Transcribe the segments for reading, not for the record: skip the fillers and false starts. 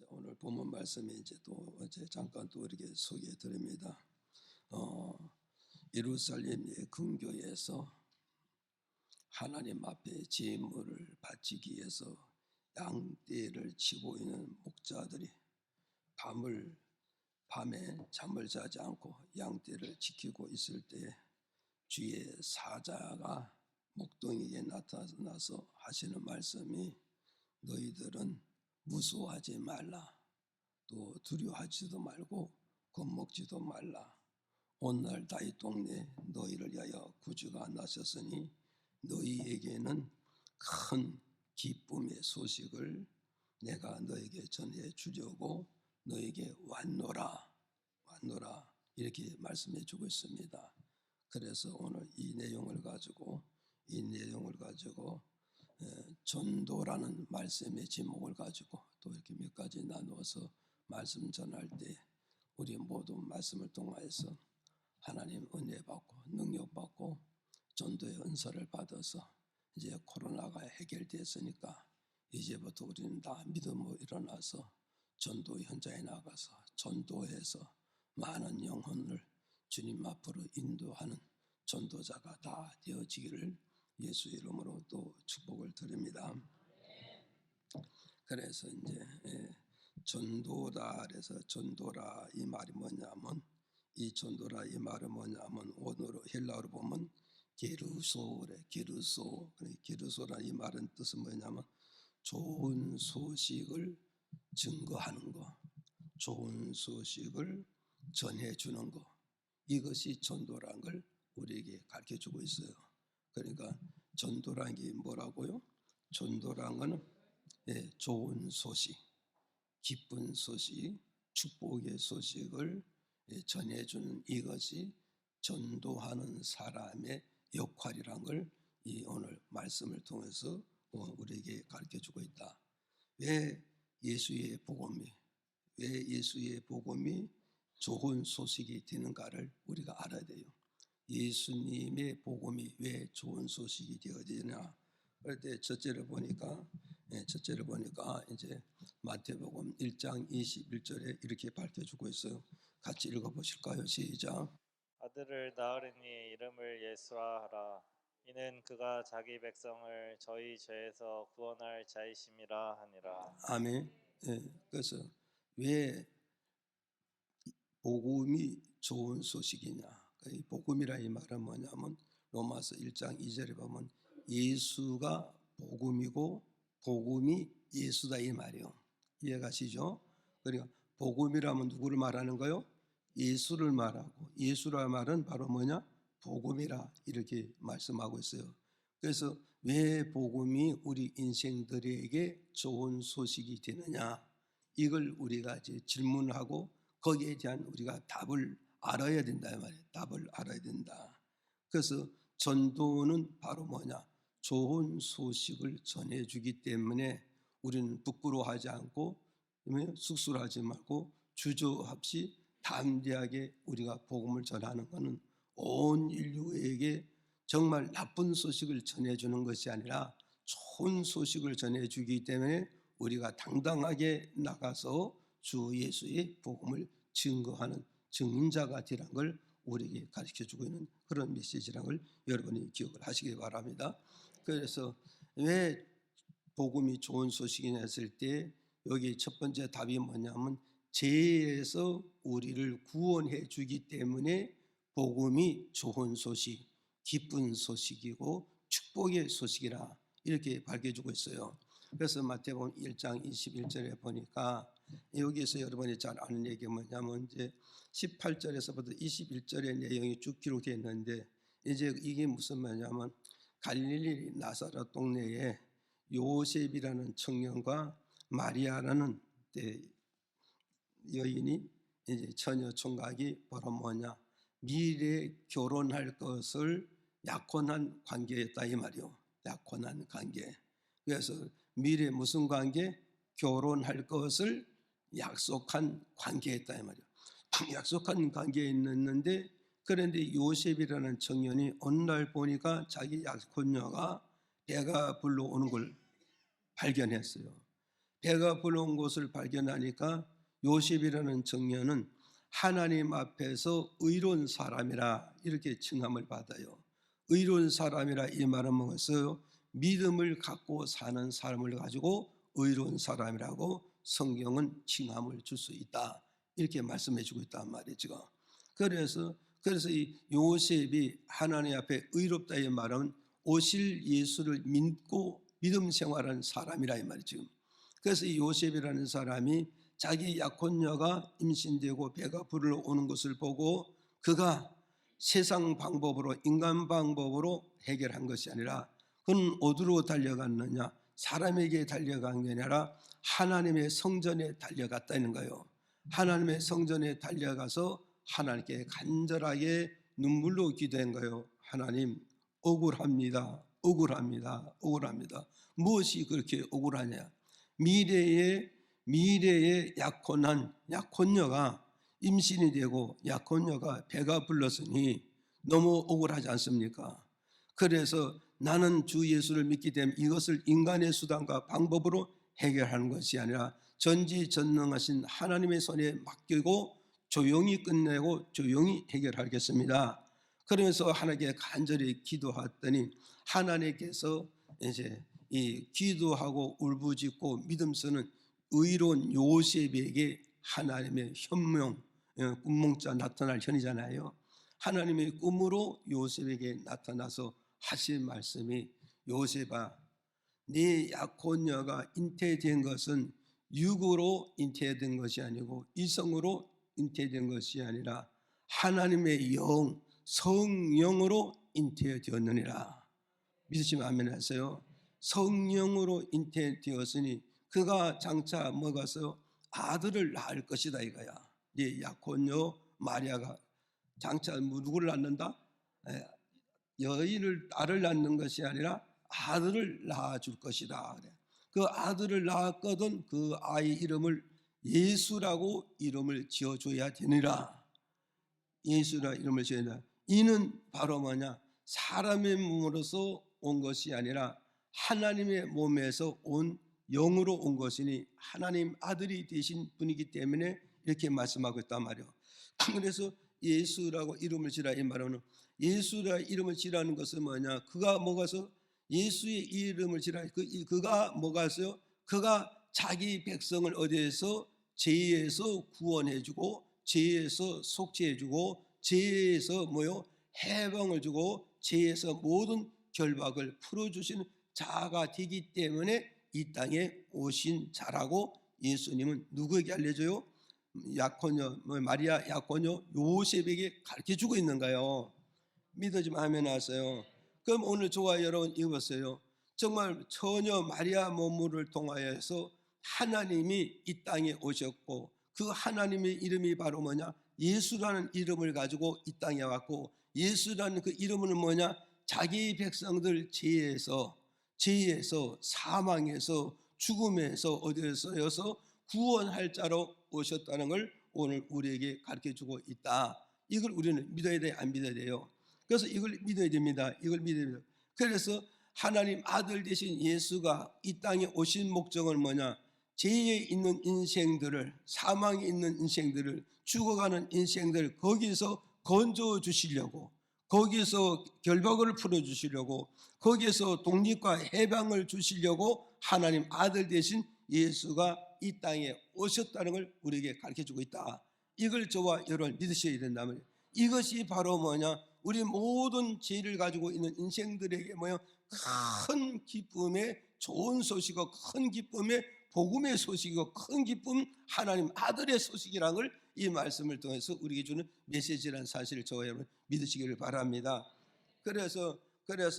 오늘 본문 말씀이 이제 또 어제 잠깐 또 이렇게 소개해 드립니다. 예루살렘의 근교에서 하나님 앞에 제물을 바치기 위해서 양떼를 치고 있는 목자들이 밤에 잠을 자지 않고 양떼를 지키고 있을 때 주의 사자가 목동에게 나타나서 하시는 말씀이 너희들은 무서워하지 말라. 또 두려워하지도 말고 겁먹지도 말라. 오늘 다윗 동네 너희를 위하여 구주가 나셨으니 너희에게는 큰 기쁨의 소식을 내가 너에게 전해 주려고 너에게 왔노라 이렇게 말씀해 주고 있습니다. 그래서 오늘 이 내용을 가지고 전도라는 말씀의 제목을 가지고 또 이렇게 몇 가지 나누어서 말씀 전할 때 우리 모두 말씀을 통하여서 하나님 은혜 받고 능력 받고 전도의 은사를 받아서 이제 코로나가 해결됐으니까 이제부터 우리는 다 믿음으로 일어나서 전도 현장에 나가서 전도해서 많은 영혼을 주님 앞으로 인도하는 전도자가 다 되어지기를 예수 이름으로 또 축복을 드립니다. 그래서 이제 전도다 그래서 전도라 이 말이 뭐냐면 이 전도라 이 말은 뭐냐면 오늘로 헬라어로 보면 게르소래 게르소라 이 말은 뜻은 뭐냐면 좋은 소식을 증거하는 거, 좋은 소식을 전해주는 거, 이것이 전도라는 걸 우리에게 가르쳐주고 있어요. 그러니까 전도라는 게 뭐라고요? 전도라는 거는 좋은 소식, 기쁜 소식, 축복의 소식을 전해주는 이것이 전도하는 사람의 역할이란 걸 이 오늘 말씀을 통해서 우리에게 가르쳐주고 있다. 왜 예수의 복음이 좋은 소식이 되는가를 우리가 알아야 돼요. 예수님의 복음이 왜 좋은 소식이 되어지냐? 그럴 때 첫째를 보니까 이제 마태복음 1장 21절에 이렇게 밝혀주고 있어요. 같이 읽어보실까요? 시작. 아들을 낳으리니 이름을 예수라 하라. 이는 그가 자기 백성을 저희 죄에서 구원할 자이심이라 하니라. 아멘. 그래서 왜 복음이 좋은 소식이냐? 이 복음이라 이 말은 뭐냐면 로마서 1장 2절에 보면 예수가 복음이고 복음이 예수다 이 말이요. 이해가시죠? 그러니까 복음이라면 누구를 말하는 거요? 예수를 말하고 예수라 말은 바로 뭐냐? 복음이라 이렇게 말씀하고 있어요. 그래서 왜 복음이 우리 인생들에게 좋은 소식이 되느냐? 이걸 우리가 이제 질문하고 거기에 대한 우리가 답을 알아야 된다 이 말이에요. 답을 알아야 된다. 그래서 전도는 바로 뭐냐? 좋은 소식을 전해주기 때문에 우리는 부끄러워하지 않고 쑥스러워하지 말고 주저없이 담대하게 우리가 복음을 전하는 것은 온 인류에게 정말 나쁜 소식을 전해주는 것이 아니라 좋은 소식을 전해주기 때문에 우리가 당당하게 나가서 주 예수의 복음을 증거하는 증인자가 되라는 걸 우리에게 가르쳐주고 있는 그런 메시지라는 걸 여러분이 기억을 하시기 바랍니다. 그래서 왜 복음이 좋은 소식이냐 했을 때 여기 첫 번째 답이 뭐냐면 죄에서 우리를 구원해 주기 때문에 복음이 좋은 소식, 기쁜 소식이고 축복의 소식이라 이렇게 밝혀주고 있어요. 그래서 마태복음 1장 21절에 보니까 여기에서 여러분이 잘 아는 얘기가 뭐냐면 이제 18절에서부터 21절의 내용이 쭉 기록되어 있는데 이제 이게 무슨 말이냐면 갈릴리 나사렛 동네에 요셉이라는 청년과 마리아라는 여인이 이제 처녀 총각이 바로 뭐냐 미래 결혼할 것을 약혼한 관계였다 이 말이요. 약혼한 관계. 그래서 미래 무슨 관계? 결혼할 것을 약속한 관계였다 이 말이요. 약속한 관계에 있는데 그런데 요셉이라는 청년이 어느 날 보니까 자기 약혼녀가 배가 불러오는 걸 발견했어요. 배가 불러온 것을 발견하니까 요셉이라는 청년은 하나님 앞에서 의로운 사람이라 이렇게 칭함을 받아요. 의로운 사람이라 이 말은 뭐겠어요? 믿음을 갖고 사는 사람을 가지고 의로운 사람이라고 성경은 칭함을 줄 수 있다. 이렇게 말씀해 주고 있단 말이죠. 그래서 이 요셉이 하나님 앞에 의롭다 이 말은 오실 예수를 믿고 믿음 생활하는 사람이라 이 말이죠. 그래서 이 요셉이라는 사람이 자기 약혼녀가 임신되고 배가 불러오는 것을 보고 그가 세상 방법으로 인간 방법으로 해결한 것이 아니라 그는 어디로 달려갔느냐? 사람에게 달려간 게 아니라 하나님의 성전에 달려갔다는 거예요. 하나님의 성전에 달려가서 하나님께 간절하게 눈물로 기도한 거예요. 하나님, 억울합니다. 억울합니다. 억울합니다. 무엇이 그렇게 억울하냐? 미래에 약혼한 약혼녀가 임신이 되고 약혼녀가 배가 불렀으니 너무 억울하지 않습니까? 그래서 나는 주 예수를 믿기 때문에 이것을 인간의 수단과 방법으로 해결하는 것이 아니라 전지전능하신 하나님의 손에 맡기고 조용히 끝내고 조용히 해결하겠습니다. 그러면서 하나님께 간절히 기도했더니 하나님께서 이제 이 기도하고 울부짖고 믿음 쓰는 의로운 요셉에게 하나님의 현명, 꿈몽자 나타날 현이잖아요. 하나님의 꿈으로 요셉에게 나타나서 하신 말씀이 요셉아, 네 약혼녀가 잉태된 것은 육으로 잉태된 것이 아니고 이성으로 잉태된 것이 아니라 하나님의 영, 성령으로 잉태되었느니라. 믿으시면 아멘 하세요. 성령으로 잉태되었으니 그가 장차 먹어서 아들을 낳을 것이다 이거야. 네 약혼녀 마리아가 장차 누구를 낳는다? 여인을 딸을 낳는 것이 아니라 아들을 낳아줄 것이다. 그 아들을 낳았거든 그 아이 이름을 예수라고 이름을 지어줘야 되니라. 예수라 이름을 지어야 된다. 이는 바로 뭐냐? 사람의 몸으로서 온 것이 아니라 하나님의 몸에서 온 영으로 온 것이니 하나님 아들이 되신 분이기 때문에 이렇게 말씀하고 있단 말이에요. 그래서 예수라고 이름을 지라 이 말은 예수라 이름을 지라는 것은 뭐냐? 그가 뭐가서 예수의 이름을 지라 그가 뭐가서요? 그가 자기 백성을 어디에서 죄에서 구원해주고 죄에서 속죄해주고 죄에서 뭐요? 해방을 주고 죄에서 모든 결박을 풀어주시는 자가 되기 때문에 이 땅에 오신 자라고 예수님은 누구에게 알려줘요? 약혼녀 마리아 약혼녀 요셉에게 가르쳐주고 있는가요? 믿어지면 아멘 하세요. 그럼 오늘 저와 여러분 읽었어요. 정말 처녀 마리아 몸물을 통하여서 하나님이 이 땅에 오셨고 그 하나님의 이름이 바로 뭐냐? 예수라는 이름을 가지고 이 땅에 왔고 예수라는 그 이름은 뭐냐? 자기 백성들 죄에서 사망에서 죽음에서 어디에서여서 구원할 자로 오셨다는 걸 오늘 우리에게 가르쳐주고 있다. 이걸 우리는 믿어야 돼, 안 믿어야 돼요? 그래서 이걸 믿어야 됩니다. 이걸 믿어야 됩니다. 그래서 하나님 아들 되신 예수가 이 땅에 오신 목적은 뭐냐? 죄에 있는 인생들을, 사망에 있는 인생들을, 죽어가는 인생들 거기서 건져 주시려고, 거기서 결박을 풀어 주시려고, 거기에서 독립과 해방을 주시려고 하나님 아들 되신 예수가 이 땅에 오셨다는 걸 우리에게 가르쳐주고 있다. 이걸 저와 여러분 믿으셔야 된다면 이것이 바로 뭐냐? 우리 모든 죄를 가지고 있는 인생들에게 뭐야? 큰 기쁨의 좋은 소식이고 큰 기쁨의 복음의 소식이고 큰 기쁨 하나님 아들의 소식이라는 걸 이 말씀을 통해서 우리에게 주는 메시지라는 사실을 저와 여러분 믿으시기를 바랍니다. 그래서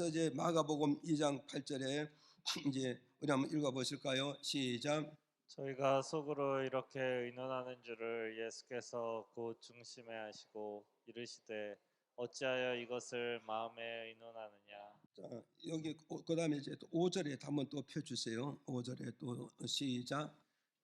이제 마가복음 2장 8절에 이제 우리 한번 읽어 보실까요? 시작. 저희가 속으로 이렇게 의논하는 줄을 예수께서 곧 중심에 하시고 이르시되 어찌하여 이것을 마음에 의논하느냐. 자, 여기 그다음에 이제 또 5절에 한번 또 펴주세요. 5절에 또 시작.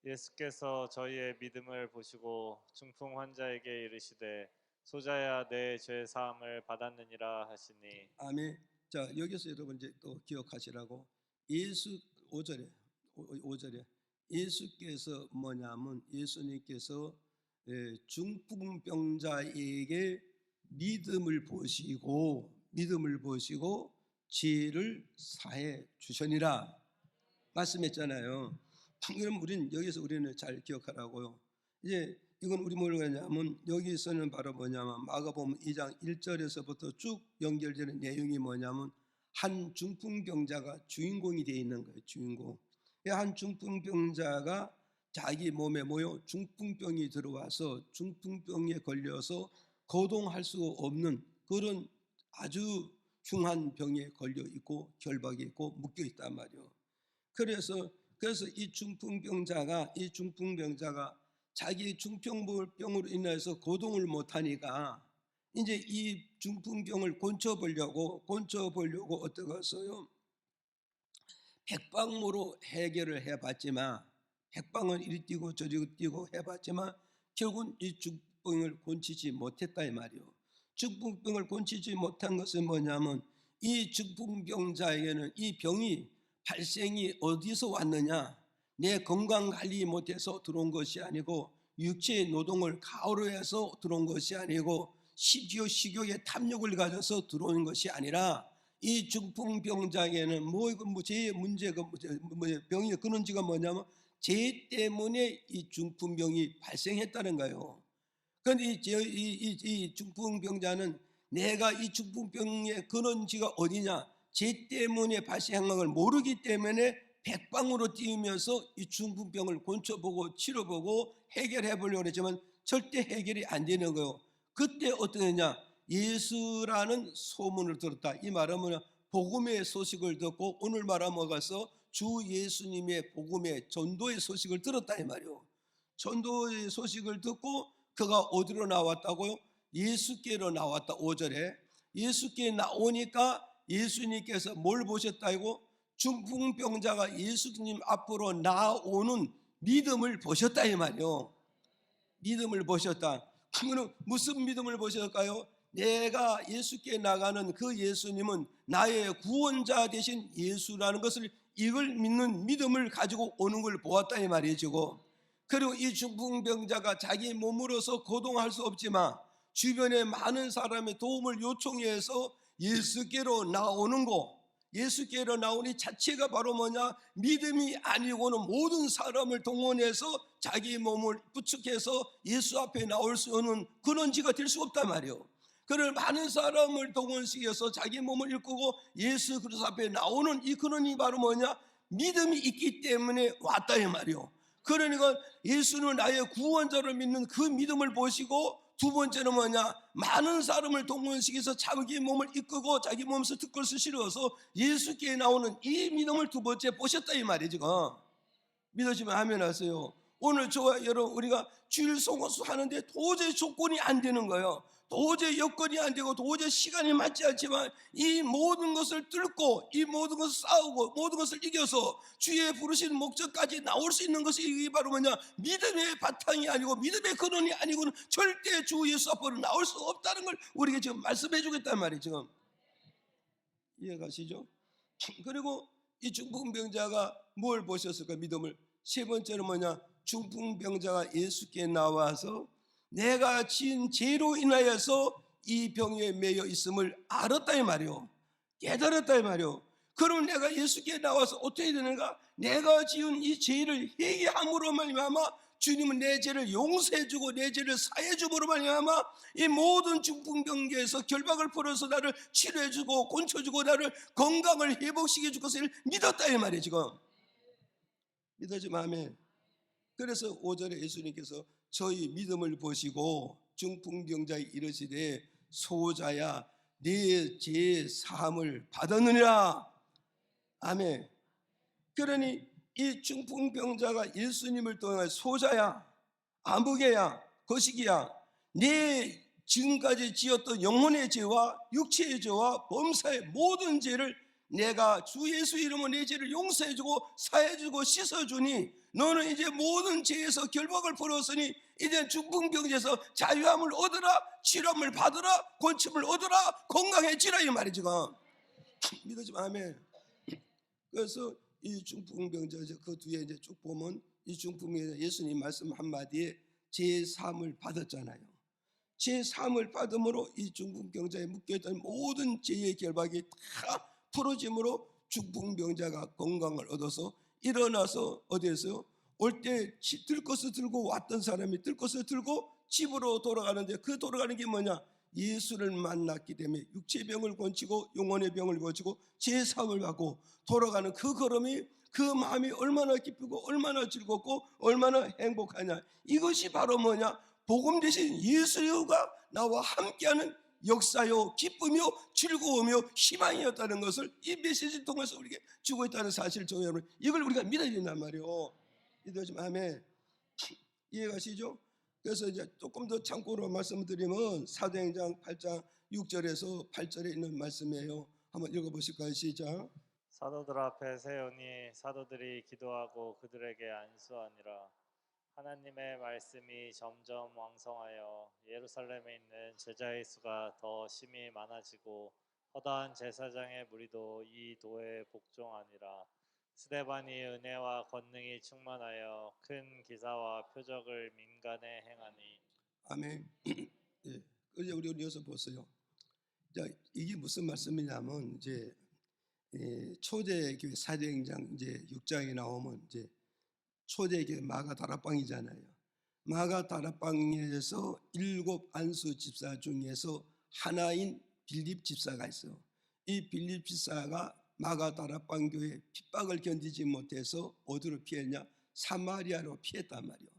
예수께서 저희의 믿음을 보시고 중풍 환자에게 이르시되 소자야 내 죄 사함을 받았느니라 하시니. 아멘. 자, 여기서 여러분 이제 또 기억하시라고 예수 5절에 예수께서 뭐냐면 예수님께서 중풍병자에게 믿음을 보시고 죄를 사해 주시니라 말씀했잖아요. 그럼 우리는 잘 기억하라고요. 이제 이건 우리 뭐라고 하냐면 여기서는 바로 뭐냐면 마가복음 2장 1절에서부터 쭉 연결되는 내용이 뭐냐면 한 중풍병자가 주인공이 되어 있는 거예요. 주인공. 한 중풍병자가 자기 몸에 중풍병이 들어와서 중풍병에 걸려서 거동할 수 없는 그런 아주 흉한 병에 걸려 있고 결박이 있고 묶여 있단 말이에요. 그래서 이 중풍병자가 자기 중풍병으로 인해서 거동을 못하니까 이제 이 중풍병을 고쳐보려고 어떻게 했어요? 백방으로 해결을 해봤지만 백방은 이리 뛰고 저리 뛰고 해봤지만 결국은 이 중풍병을 고치지 못했다 이 말이에요. 중풍병을 고치지 못한 것은 뭐냐면 이 중풍병자에게는 이 병이 발생이 어디서 왔느냐, 내 건강 관리 못해서 들어온 것이 아니고 육체의 노동을 가호로 해서 들어온 것이 아니고 식욕의 탐욕을 가져서 들어온 것이 아니라 이 중풍병자에게는 제 문제가 병의 근원지가 뭐냐면 죄 때문에 이 중풍병이 발생했다는 거예요. 그런데 이 중풍병자는 내가 이 중풍병의 근원지가 어디냐, 죄 때문에 발생한 걸 모르기 때문에 백방으로 뛰면서 이 중풍병을 고쳐보고 치료보고 해결해 보려고 했지만 절대 해결이 안 되는 거예요. 그때 어떻게 했냐, 예수라는 소문을 들었다. 이 말은 뭐냐, 복음의 소식을 듣고 오늘 말하면 가서 주 예수님의 복음의 전도의 소식을 들었다 이 말이에요. 전도의 소식을 듣고 그가 어디로 나왔다고요? 예수께로 나왔다. 5절에 예수께 나오니까 예수님께서 뭘 보셨다고? 중풍병자가 예수님 앞으로 나오는 믿음을 보셨다 이 말이에요. 믿음을 보셨다. 그러면 무슨 믿음을 보셨을까요? 내가 예수께 나가는 그 예수님은 나의 구원자 되신 예수라는 것을 이걸 믿는 믿음을 가지고 오는 걸 보았다 이 말이죠. 그리고 이 중풍병자가 자기 몸으로서 거동할 수 없지만 주변에 많은 사람의 도움을 요청해서 예수께로 나오는 거, 예수께로 나오니 자체가 바로 뭐냐, 믿음이 아니고는 모든 사람을 동원해서 자기 몸을 부축해서 예수 앞에 나올 수 없는 근원지가 될 수 없단 말이에요. 그를 많은 사람을 동원시켜서 자기 몸을 일구고 예수 그리스도 앞에 나오는 이 근원이 바로 뭐냐, 믿음이 있기 때문에 왔다 이 말이에요. 그러니까 예수는 나의 구원자를 믿는 그 믿음을 보시고, 두 번째는 뭐냐, 많은 사람을 동원시켜서 자기 몸을 이끌고 자기 몸에서 득걸을 실어서 예수께 나오는 이 믿음을 두 번째 보셨다 이 말이에요. 지금 믿으시면 아멘 하세요. 오늘 저와 여러분 우리가 주일 송어수 하는데 도저히 조건이 안 되는 거예요. 도저히 여건이 안 되고 도저히 시간이 맞지 않지만 이 모든 것을 뚫고 이 모든 것을 싸우고 모든 것을 이겨서 주의 부르신 목적까지 나올 수 있는 것이 이게 바로 뭐냐, 믿음의 바탕이 아니고 믿음의 근원이 아니고는 절대 주 예수 앞으로 나올 수 없다는 걸 우리에게 지금 말씀해 주겠단 말이에요. 지금 이해가시죠? 그리고 이 중풍병자가 뭘 보셨을까? 믿음을. 세 번째는 뭐냐, 중풍병자가 예수께 나와서 내가 지은 죄로 인하여서 이 병에 매여 있음을 알았다 이 말이요, 깨달았다 이 말이요. 그러면 내가 예수께 나와서 어떻게 되는가? 내가 지은 이 죄를 회개함으로 말미암아 주님은 내 죄를 용서해주고 내 죄를 사해줌으로 말미암아 이 모든 중풍병계에서 결박을 풀어서 나를 치료해주고 고쳐주고 나를 건강을 회복시켜줄 것을 믿었다 이 말이에요. 지금 믿어지면 아멘. 그래서 5절에 예수님께서 저희 믿음을 보시고 중풍병자에 이르시되 소자야 네 죄 사함을 받았느니라. 아멘. 그러니 이 중풍병자가 예수님을 통해 소자야, 아무개야, 거시기야, 네 지금까지 지었던 영혼의 죄와 육체의 죄와 범사의 모든 죄를 내가 주 예수 이름으로 내 죄를 용서해주고 사해주고 씻어주니 너는 이제 모든 죄에서 결박을 풀었으니 이제 중풍병자에서 자유함을 얻으라, 치료함을 받으라, 권침을 얻으라, 건강해지라 이 말이지. 믿어지면 아멘. 그래서 이 중풍병자 그 뒤에 이제 쭉 보면 이 중풍병자 예수님 말씀 한마디에 제 사함을 받았잖아요. 제 사함을 받음으로 이 중풍병자에 묶여있던 모든 죄의 결박이 다 풀어짐으로 중풍병자가 건강을 얻어서 일어나서 어디에서요? 올 때 들 것을 들고 왔던 사람이 들 것을 들고 집으로 돌아가는데 그 돌아가는 게 뭐냐? 예수를 만났기 때문에 육체의 병을 고치고 영혼의 병을 고치고 제 사함을 받고 돌아가는 그 걸음이 그 마음이 얼마나 기쁘고 얼마나 즐겁고 얼마나 행복하냐. 이것이 바로 뭐냐? 복음 대신 예수가 나와 함께하는 역사요 기쁨이요 즐거움이요 희망이었다는 것을 이 메시지를 통해서 우리에게 주고 있다는 사실을 여러분 이걸 우리가 믿어야 된단 말이에요. 믿어지면 아멘. 이해가시죠? 그래서 이제 조금 더 참고로 말씀드리면 사도행전 8장 6절에서 8절에 있는 말씀이에요. 한번 읽어보실까요? 시작. 사도들 앞에 세우니 사도들이 기도하고 그들에게 안수하니라. 하나님의 말씀이 점점 왕성하여 예루살렘에 있는 제자의 수가 더 심히 많아지고 허다한 제사장의 무리도 이 도에 복종하니라. 스데반이 은혜와 권능이 충만하여 큰 기사와 표적을 민간에 행하니. 아멘. 예. 이제 우리 여기서 보세요. 자, 이게 무슨 말씀이냐면 이제 초대교회 사도행전 이제 6장에 나오면 이제 초대교회 마가 다락방이잖아요. 마가 다락방에서 7 안수 집사 중에서 하나인 빌립 집사가 있어요. 이 빌립 집사가 마가 다락방 교회 핍박을 견디지 못해서 어디로 피했냐? 사마리아로 피했단 말이에요.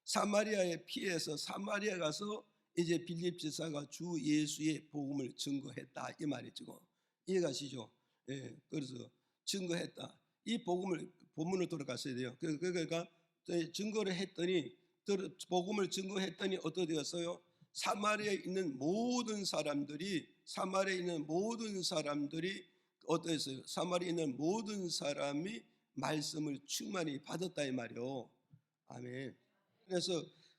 사마리아에 피해서 사마리아 가서 이제 빌립 집사가 주 예수의 복음을 증거했다 이 말이죠. 이해가시죠? 예, 그래서 증거했다. 이 복음을 본문으로 돌아갔어야 돼요. 그러니까 증거를 했더니 복음을 증거했더니 어떻게 되었어요? 사마리아에 있는 모든 사람들이 어떠했어요? 사마리아에 있는 모든 사람이 말씀을 충만히 받았다 이 말이요. 아멘.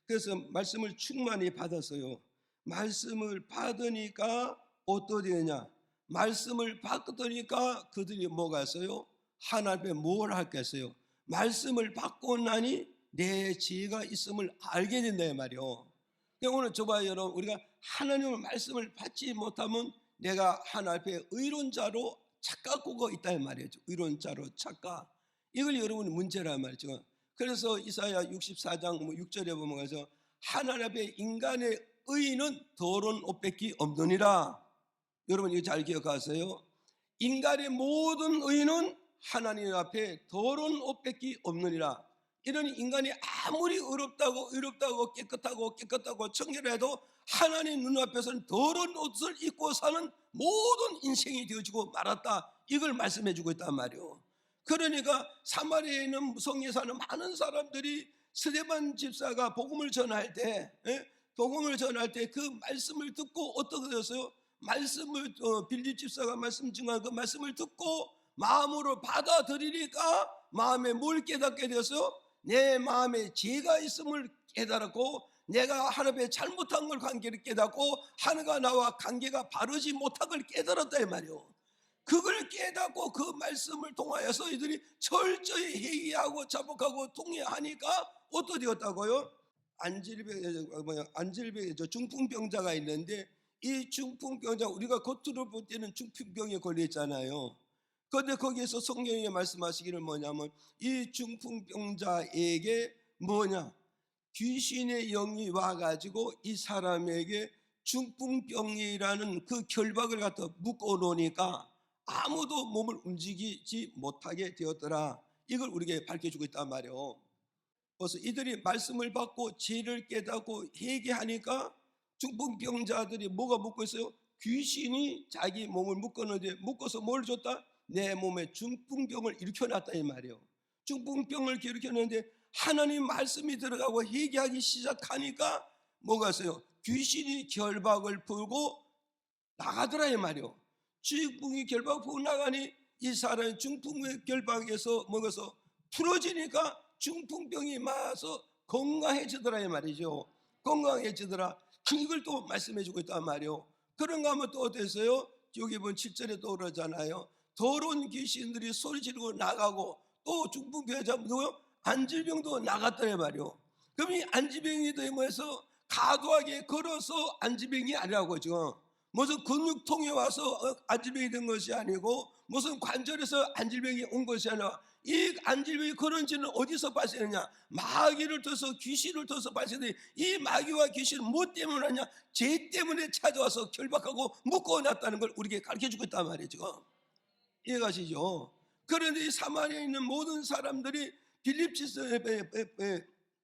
그래서 말씀을 충만히 받았어요. 말씀을 받으니까 어떻게 되느냐? 말씀을 받으니까 그들이 뭐가 했어요? 하나님께 뭘 하겠어요? 말씀을 받고 나니 내 죄가 있음을 알게 된다 이 말이요. 그러니까 오늘 저봐요 여러분, 우리가 하나님의 말씀을 받지 못하면 내가 하나님 앞에 의론자로 착각하고 있다 이 말이죠. 의론자로 착각. 이걸 여러분이 문제란 말이죠. 그래서 이사야 64장 6절에 보면 그래서 하나님 앞에 인간의 의는 더러운 옷밖에 없느니라. 여러분 이거 잘 기억하세요. 인간의 모든 의는 하나님 앞에 더러운 옷밖에 없느니라. 이런 인간이 아무리 의롭다고 깨끗하고 청결해도 하나님 눈앞에서는 더러운 옷을 입고 사는 모든 인생이 되어지고 말았다. 이걸 말씀해 주고 있단 말이에요. 그러니까 사마리아에 있는 성에 사는 많은 사람들이 스데반 집사가 복음을 전할 때 그 말씀을 듣고 어떻게 되었어요? 빌립 집사가 말씀 증거한 그 말씀을 듣고 마음으로 받아들이니까 마음에 뭘 깨닫게 되었어요? 내 마음에 죄가 있음을 깨달았고 내가 하나님의 잘못한 걸 관계를 깨닫고 하나님과 나와 관계가 바르지 못한 걸 깨달았다 이 말이에요. 그걸 깨닫고 그 말씀을 통하여서 이들이 철저히 회개하고 자복하고 통회하니까 어떻게 되었다고요? 안질병 중풍병자가 있는데 이 중풍병자 우리가 겉으로 볼 때는 중풍병에 걸려 있잖아요. 그런데 거기에서 성경에 말씀하시기를 뭐냐면 이 중풍병자에게 뭐냐? 귀신의 영이 와가지고 이 사람에게 중풍병이라는 그 결박을 갖다 묶어 놓으니까 아무도 몸을 움직이지 못하게 되었더라. 이걸 우리에게 밝혀주고 있단 말이에요. 그래서 이들이 말씀을 받고 죄를 깨닫고 회개하니까 중풍병자들이 뭐가 묶고 있어요? 귀신이 자기 몸을 묶었는데 묶어서 뭘 줬다? 내 몸에 중풍병을 일으켜놨다 이 말이에요. 중풍병을 일으켰는데 하나님 말씀이 들어가고 회개하기 시작하니까 뭐가 있어요? 귀신이 결박을 풀고 나가더라 이 말이에요. 중풍이 결박 풀고 나가니 이 사람이 중풍의 결박에서 먹어서 풀어지니까 중풍병이 마서 건강해지더라 이 말이죠. 건강해지더라. 이걸 또 말씀해주고 있단 말이에요. 그런가 하면 또 어땠어요? 여기 보면 7절에 또 그러잖아요. 더러운 귀신들이 소리 지르고 나가고 또 중풍병자 누구요? 안질병도 나갔더란 말이요. 그럼 이 안질병이 되면서 과도하게 걸어서 안질병이 아니라고 지금 무슨 근육통이 와서 안질병이 된 것이 아니고 무슨 관절에서 안질병이 온 것이 아니라 이 안질병이 그런 지는 어디서 발생하냐? 마귀를 통해서 귀신을 통해서 발생해. 이 마귀와 귀신은 뭐 때문에 하냐? 죄 때문에 찾아와서 결박하고 묶어놨다는 걸 우리에게 가르쳐주고 있단 말이에요 지금. 이해가시죠? 그런데 이 사마리아에 있는 모든 사람들이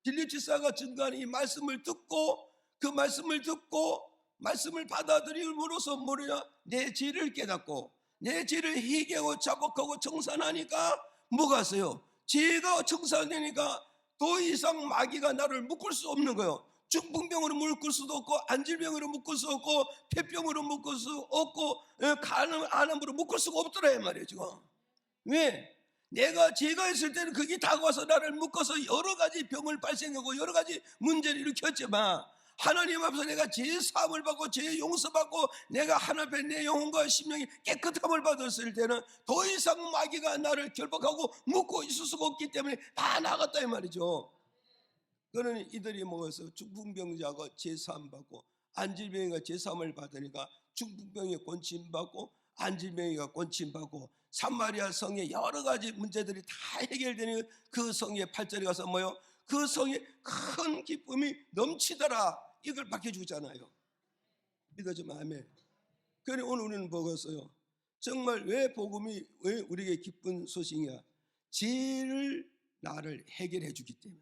빌립지사가 증거하는 이 말씀을 듣고 그 말씀을 듣고 말씀을 받아들임으로써 뭐냐? 내 죄를 깨닫고 내 죄를 회개하고 자복하고 청산하니까 뭐가 있어요? 죄가 청산되니까 더 이상 마귀가 나를 묶을 수 없는 거예요. 중풍병으로 묶을 수도 없고 안질병으로 묶을 수 없고 폐병으로 묶을 수 없고 간암으로 묶을 수가 없더라 이 말이에요 지금. 왜? 내가 죄가 있을 때는 그게 다가와서 나를 묶어서 여러 가지 병을 발생하고 여러 가지 문제를 일으켰지만 하나님 앞에서 내가 죄 사함을 받고 죄 용서받고 내가 하나님 앞에 내 영혼과 심령이 깨끗함을 받았을 때는 더 이상 마귀가 나를 결박하고 묶고 있을 수가 없기 때문에 다 나갔다 이 말이죠. 그러니 이들이 먹어서 중풍병자가 죄 사함 받고 안질병이가 죄 사함을 받으니까 중풍병이 곤침받고 안질병이가 곤침받고 사마리아 성의 여러 가지 문제들이 다 해결되는 그 성의 8절에 가서 뭐요? 그 성에 큰 기쁨이 넘치더라. 이걸 밝혀주잖아요. 믿어지면 아멘. 그래 오늘 우리는 먹었어요. 정말 왜 복음이 왜 우리에게 기쁜 소식이야? 죄를 나를 해결해 주기 때문에.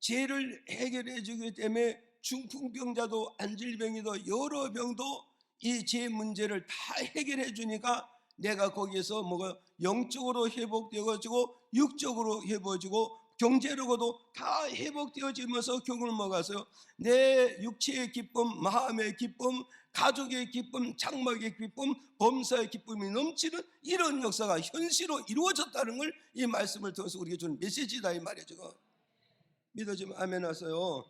죄를 해결해 주기 때문에 중풍병자도 안질병이도 여러 병도 이 죄 문제를 다 해결해 주니까 내가 거기에서 뭐가 영적으로 회복되어지고 육적으로 회복되고 경제력으로도 다 회복되어지면서 결국은 뭐가 있어요? 내 육체의 기쁨, 마음의 기쁨, 가족의 기쁨, 장막의 기쁨, 범사의 기쁨이 넘치는 이런 역사가 현실로 이루어졌다는 걸 이 말씀을 통해서 우리에게 주는 메시지다 이 말이죠. 믿어지면 아멘 하세요.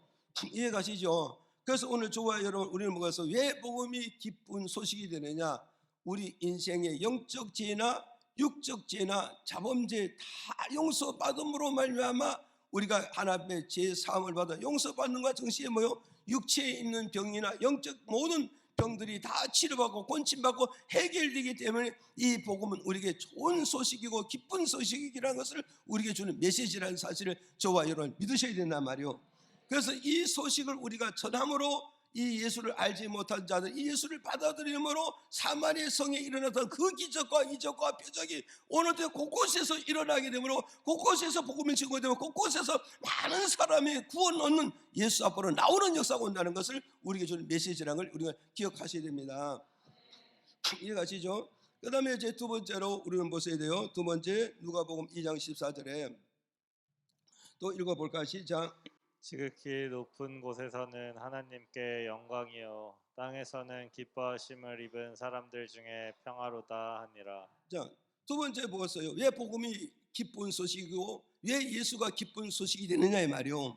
이해가시죠? 그래서 오늘 저와 여러분 우리는 뭐가 왜 복음이 기쁜 소식이 되느냐? 우리 인생의 영적 죄나 육적 죄나 자범죄 다 용서받음으로 말미암아 우리가 하나님의 죄 사함을 받아 용서받는과 동시에 뭐요? 육체에 있는 병이나 영적 모든 병들이 다 치료받고 곤침받고 해결되기 때문에 이 복음은 우리에게 좋은 소식이고 기쁜 소식이라는 것을 우리에게 주는 메시지라는 사실을 저와 여러분 믿으셔야 된단 말이요. 그래서 이 소식을 우리가 전함으로 이 예수를 알지 못한 자들 이 예수를 받아들임으로 사마리아 성에 일어났던 그 기적과 이적과 표적이 오늘도 곳곳에서 일어나게 되므로 곳곳에서 복음이 증거되고 곳곳에서 많은 사람이 구원 얻는 예수 앞으로 나오는 역사가 온다는 것을 우리에게 주는 메시지라는 걸 우리가 기억하셔야 됩니다. 이해가시죠? 그 다음에 이제 두 번째로 우리는 보셔야 돼요. 두 번째 누가복음 2장 14절에 또 읽어볼까? 시작. 지극히 높은 곳에서는 하나님께 영광이요 땅에서는 기뻐하심을 입은 사람들 중에 평화로다 하니라. 자, 두 번째 보았어요. 왜 복음이 기쁜 소식이고 왜 예수가 기쁜 소식이 되느냐 이 말이요.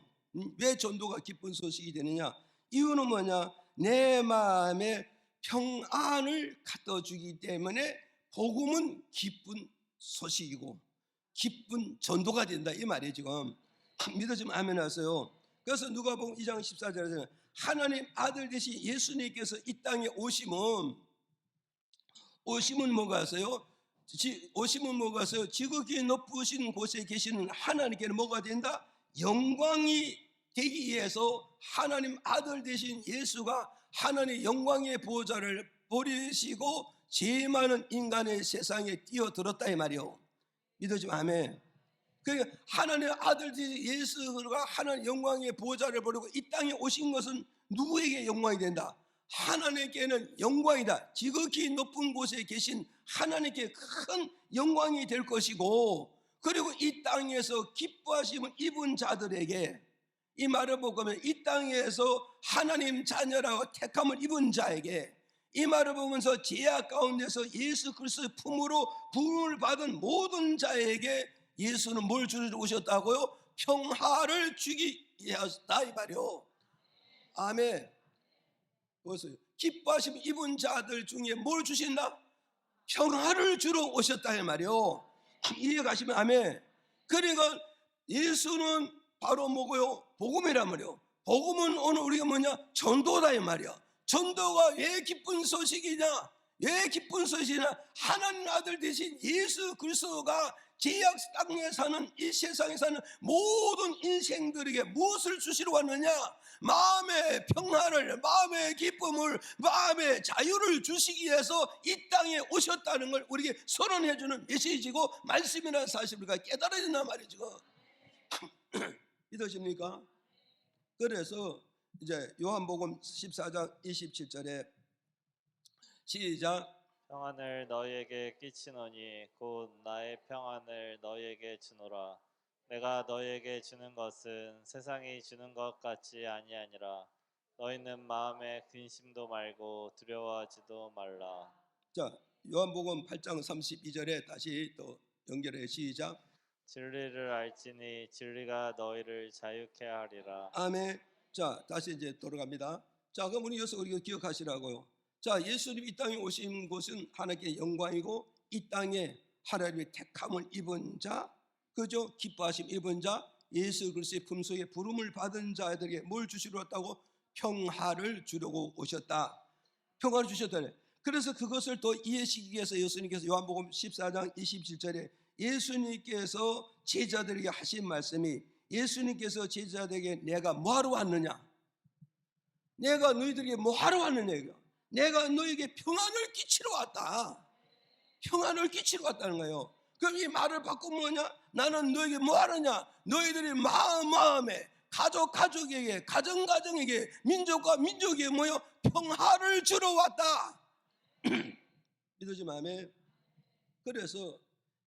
왜 전도가 기쁜 소식이 되느냐? 이유는 뭐냐? 내 마음에 평안을 갖다 주기 때문에 복음은 기쁜 소식이고 기쁜 전도가 된다 이 말이에요 지금. 믿어지면 아멘 하세요. 그래서 누가복음 2장 14절에서 하나님 아들 되신 예수님께서 이 땅에 오심은 뭐가 있어요? 오심은 뭐가 있어요? 지극히 높으신 곳에 계시는 하나님께는 뭐가 된다? 영광이 되기 위해서 하나님 아들 되신 예수가 하나님의 영광의 보호자를 버리시고 죄 많은 인간의 세상에 뛰어들었다 이 말이요. 믿어지면 아멘. 그러니까 하나님의 아들 예수가 하나님 영광의 보호자를 버리고 이 땅에 오신 것은 누구에게 영광이 된다? 하나님께는 영광이다. 지극히 높은 곳에 계신 하나님께 큰 영광이 될 것이고 그리고 이 땅에서 기뻐하심을 입은 자들에게 이 말을 보면 이 땅에서 하나님 자녀라고 택함을 입은 자에게 이 말을 보면서 죄악 가운데서 예수 그리스도의 품으로 부름을 받은 모든 자에게 예수는 뭘 주러 오셨다고요? 평화를 주기 위하였다 이 말이요. 아멘. 보세요. 기뻐하심 입은 자들 중에 뭘 주신다? 평화를 주러 오셨다 이 말이요. 이해가시면 아멘. 그러니까 예수는 바로 뭐고요? 복음이란 말이요. 복음은 오늘 우리가 뭐냐? 전도다 이 말이야. 전도가 왜 기쁜 소식이냐? 왜 기쁜 소식이냐? 하나님 아들 대신 예수 그리스도가 제약 땅에 사는 이 세상에 사는 모든 인생들에게 무엇을 주시러 왔느냐? 마음의 평화를, 마음의 기쁨을, 마음의 자유를 주시기 위해서 이 땅에 오셨다는 걸 우리에게 선언해 주는 메시지고 말씀이라는 사실을 우리가 깨달아야 된단 말이죠. 믿으십니까? 그래서 이제 요한복음 14장 27절에 시작. 평안을 너희에게 끼치노니 곧 나의 평안을 너희에게 주노라. 내가 너희에게 주는 것은 세상이 주는 것 같지 아니하니라. 너희는 마음에 근심도 말고 두려워하지도 말라. 자, 요한복음 8장 32절에 다시 또 연결해 시작. 진리를 알지니 진리가 너희를 자유케 하리라. 아멘. 자, 다시 이제 돌아갑니다. 자, 그럼 우리 여기서 우리가 기억하시라고요. 자, 예수님이 이 땅에 오신 것은 하나님께 영광이고 이 땅에 하나님의 택함을 입은 자, 그죠? 기뻐하심 입은 자, 예수 그리스도의 품속에 부름을 받은 자들에게 뭘 주시러 왔다고? 평화를 주려고 오셨다. 평화를 주셨다네. 그래서 그것을 더 이해시키기 위해서 예수님께서 요한복음 14장 27절에 예수님께서 제자들에게 하신 말씀이, 예수님께서 제자들에게 내가 뭐하러 왔느냐? 내가 너희들에게 뭐하러 왔느냐? 내가 너희에게 평안을 끼치러 왔다. 평안을 끼치러 왔다는 거예요. 그럼 이 말을 바꾸면 뭐냐? 나는 너에게 뭐 하느냐? 너희들이 마음에, 가족에게, 가정에게, 민족과 민족에게 뭐요? 평화를 주러 왔다. 믿으시면 아멘. 그래서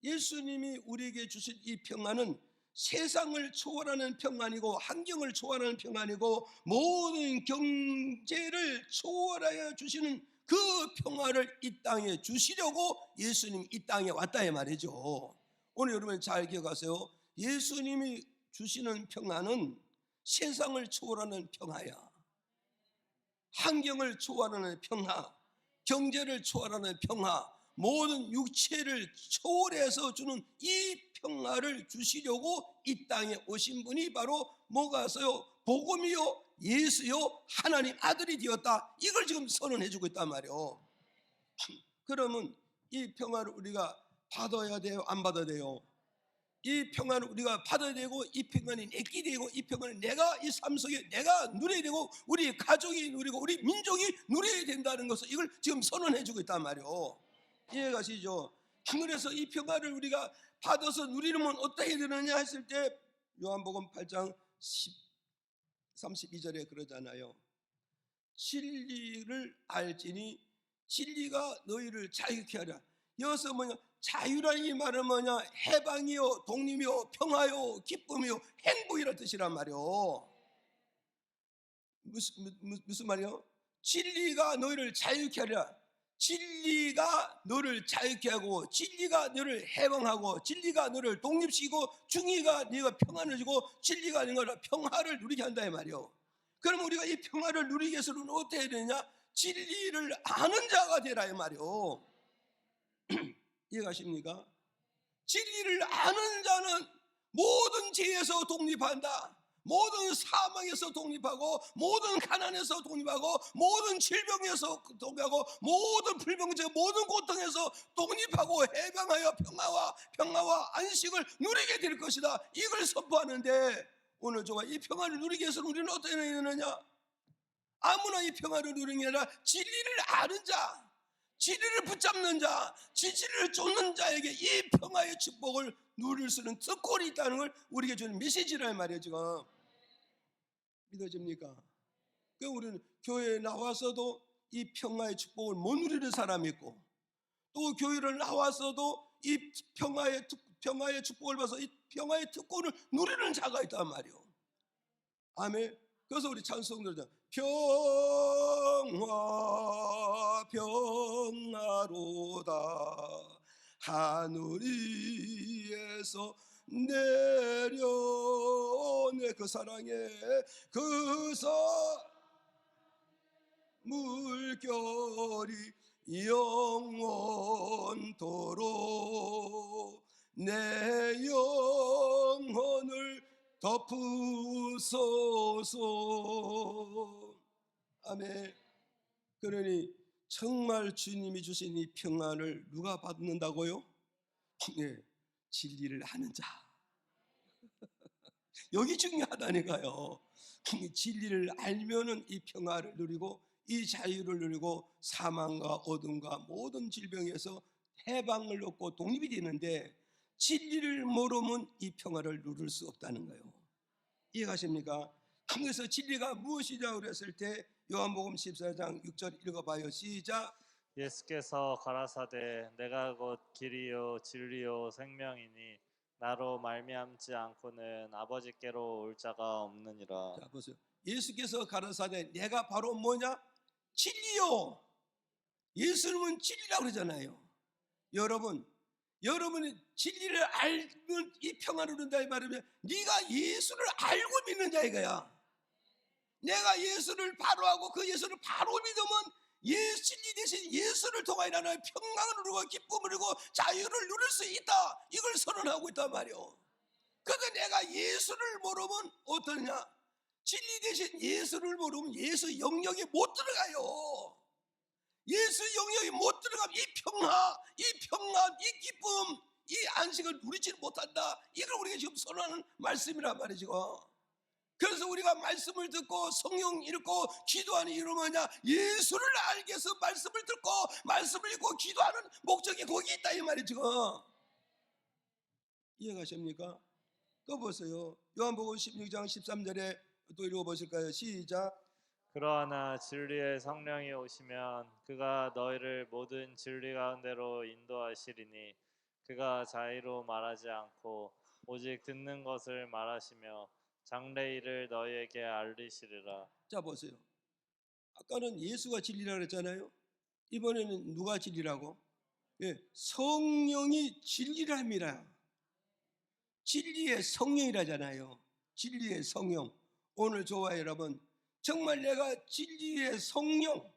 예수님이 우리에게 주신 이 평안은 세상을 초월하는 평안이고 환경을 초월하는 평안이고 모든 경제를 초월하여 주시는 그 평화를 이 땅에 주시려고 예수님이 이 땅에 왔다 이 말이죠. 오늘 여러분 잘 기억하세요. 예수님이 주시는 평안은 세상을 초월하는 평화야. 환경을 초월하는 평화, 경제를 초월하는 평화, 모든 육체를 초월해서 주는 이 평화를 주시려고 이 땅에 오신 분이 바로 뭐가서요? 복음이요, 예수요, 하나님 아들이 되었다. 이걸 지금 선언해 주고 있단 말이에요. 그러면 이 평화를 우리가 받아야 돼요? 안 받아야 돼요? 이 평안을 우리가 받아야 되고, 이 평안이 내게 되고, 이 평안을 내가 이 삶 속에 내가 누려야 되고, 우리 가족이 누리고 우리 민족이 누려야 된다는 것을 이걸 지금 선언해 주고 있단 말이에요. 이해가시죠? 그래서 이 평안을 우리가 받아서 누리려면 어떻게 해야 되느냐 했을 때 요한복음 8장 32절에 그러잖아요. 진리를 알지니 진리가 너희를 자유케 하리라. 여기서 뭐냐? 자유라는 이 말은 뭐냐? 해방이요, 독립이요, 평화요, 기쁨이요, 행복이라는 뜻이란 말이요. 무슨 말이요? 진리가 너희를 자유케 하리라. 진리가 너를 자유케 하고, 진리가 너를 해방하고, 진리가 너를 독립시키고, 중리가 네가 평안을 주고, 진리가 네가 평화를 누리게 한다 이 말이요. 그럼 우리가 이 평화를 누리기 위해서는 어떻게 해야 되냐? 진리를 아는 자가 되라 이 말이요. 이해가십니까? 진리를 아는 자는 모든 죄에서 독립한다. 모든 사망에서 독립하고, 모든 가난에서 독립하고, 모든 질병에서 독립하고, 모든 불병증, 모든 고통에서 독립하고 해방하여 평화와 안식을 누리게 될 것이다. 이걸 선포하는데, 오늘 저와 이 평화를 누리기 위해서는 우리는 어떻게 해야 되느냐? 아무나 이 평화를 누리는 게 아니라 진리를 아는 자, 진리를 붙잡는 자, 진리를 쫓는 자에게 이 평화의 축복을 누릴 수 있는 특권이 있다는 걸 우리에게 주는 메시지란 말이에요. 지금 믿어집니까? 그 우리는 교회에 나와서도 이 평화의 축복을 못 누리는 사람이 있고, 또 교회를 나와서도 이 평화의 축복을 받아서 이 평화의 특권을 누리는 자가 있단 말이에요. 아멘. 그래서 우리 찬송들은 평화로다 하늘 위에서 내려오네 그 사랑에 물결이 영원토록 내 영혼을 덮으소서. 아멘. 그러니 정말 주님이 주신 이 평안을 누가 받는다고요? 네, 진리를 아는 자. 여기 중요하다니까요. 진리를 알면은 이 평화를 누리고 이 자유를 누리고 사망과 어둠과 모든 질병에서 해방을 얻고 독립이 되는데, 진리를 모르면 이 평화를 누릴 수 없다는 거예요. 이해가십니까? 그래서 진리가 무엇이냐고 그랬을 때 요한복음 14장 6절 읽어봐요. 시작. 예수께서 가라사대 내가 곧 길이요 진리요 생명이니 나로 말미암지 않고는 아버지께로 올 자가 없느니라. 자 보세요. 예수께서 가라사대 내가 바로 뭐냐? 진리요. 예수님은 진리라고 그러잖아요. 여러분이 진리를 알면 이 평안을 얻는다 이 말이면 네가 예수를 알고 믿는 자 이거야. 내가 예수를 바로 하고 그 예수를 바로 믿으면 진리 대신 예수를 통하여 나는 평강을 누리고 기쁨을 누리고 자유를 누릴 수 있다. 이걸 선언하고 있단 말이요. 그런데 내가 예수를 모르면 어떠냐? 진리 대신 예수를 모르면 예수 영역에 못 들어가요. 예수 영역에 못 들어가면 이 평화, 이 평안, 이 기쁨, 이 안식을 누리지 못한다. 이걸 우리가 지금 선언하는 말씀이란 말이죠. 그래서 우리가 말씀을 듣고 성령 읽고 기도하는 이유는 뭐냐? 예수를 알기 위해서 말씀을 듣고 말씀을 읽고 기도하는 목적이 거기 있다 이 말이죠. 이해가십니까? 또 보세요. 요한복음 16장 13절에 또 읽어보실까요? 시작. 그러나 진리의 성령이 오시면 그가 너희를 모든 진리 가운데로 인도하시리니 그가 자의로 말하지 않고 오직 듣는 것을 말하시며 장래일을 너희에게 알리시리라. 자 보세요. 아까는 예수가 진리라고 했잖아요. 이번에는 누가 진리라고? 예, 성령이 진리랍니다. 진리의 성령이라잖아요. 진리의 성령. 오늘 좋아요 여러분. 정말 내가 진리의 성령,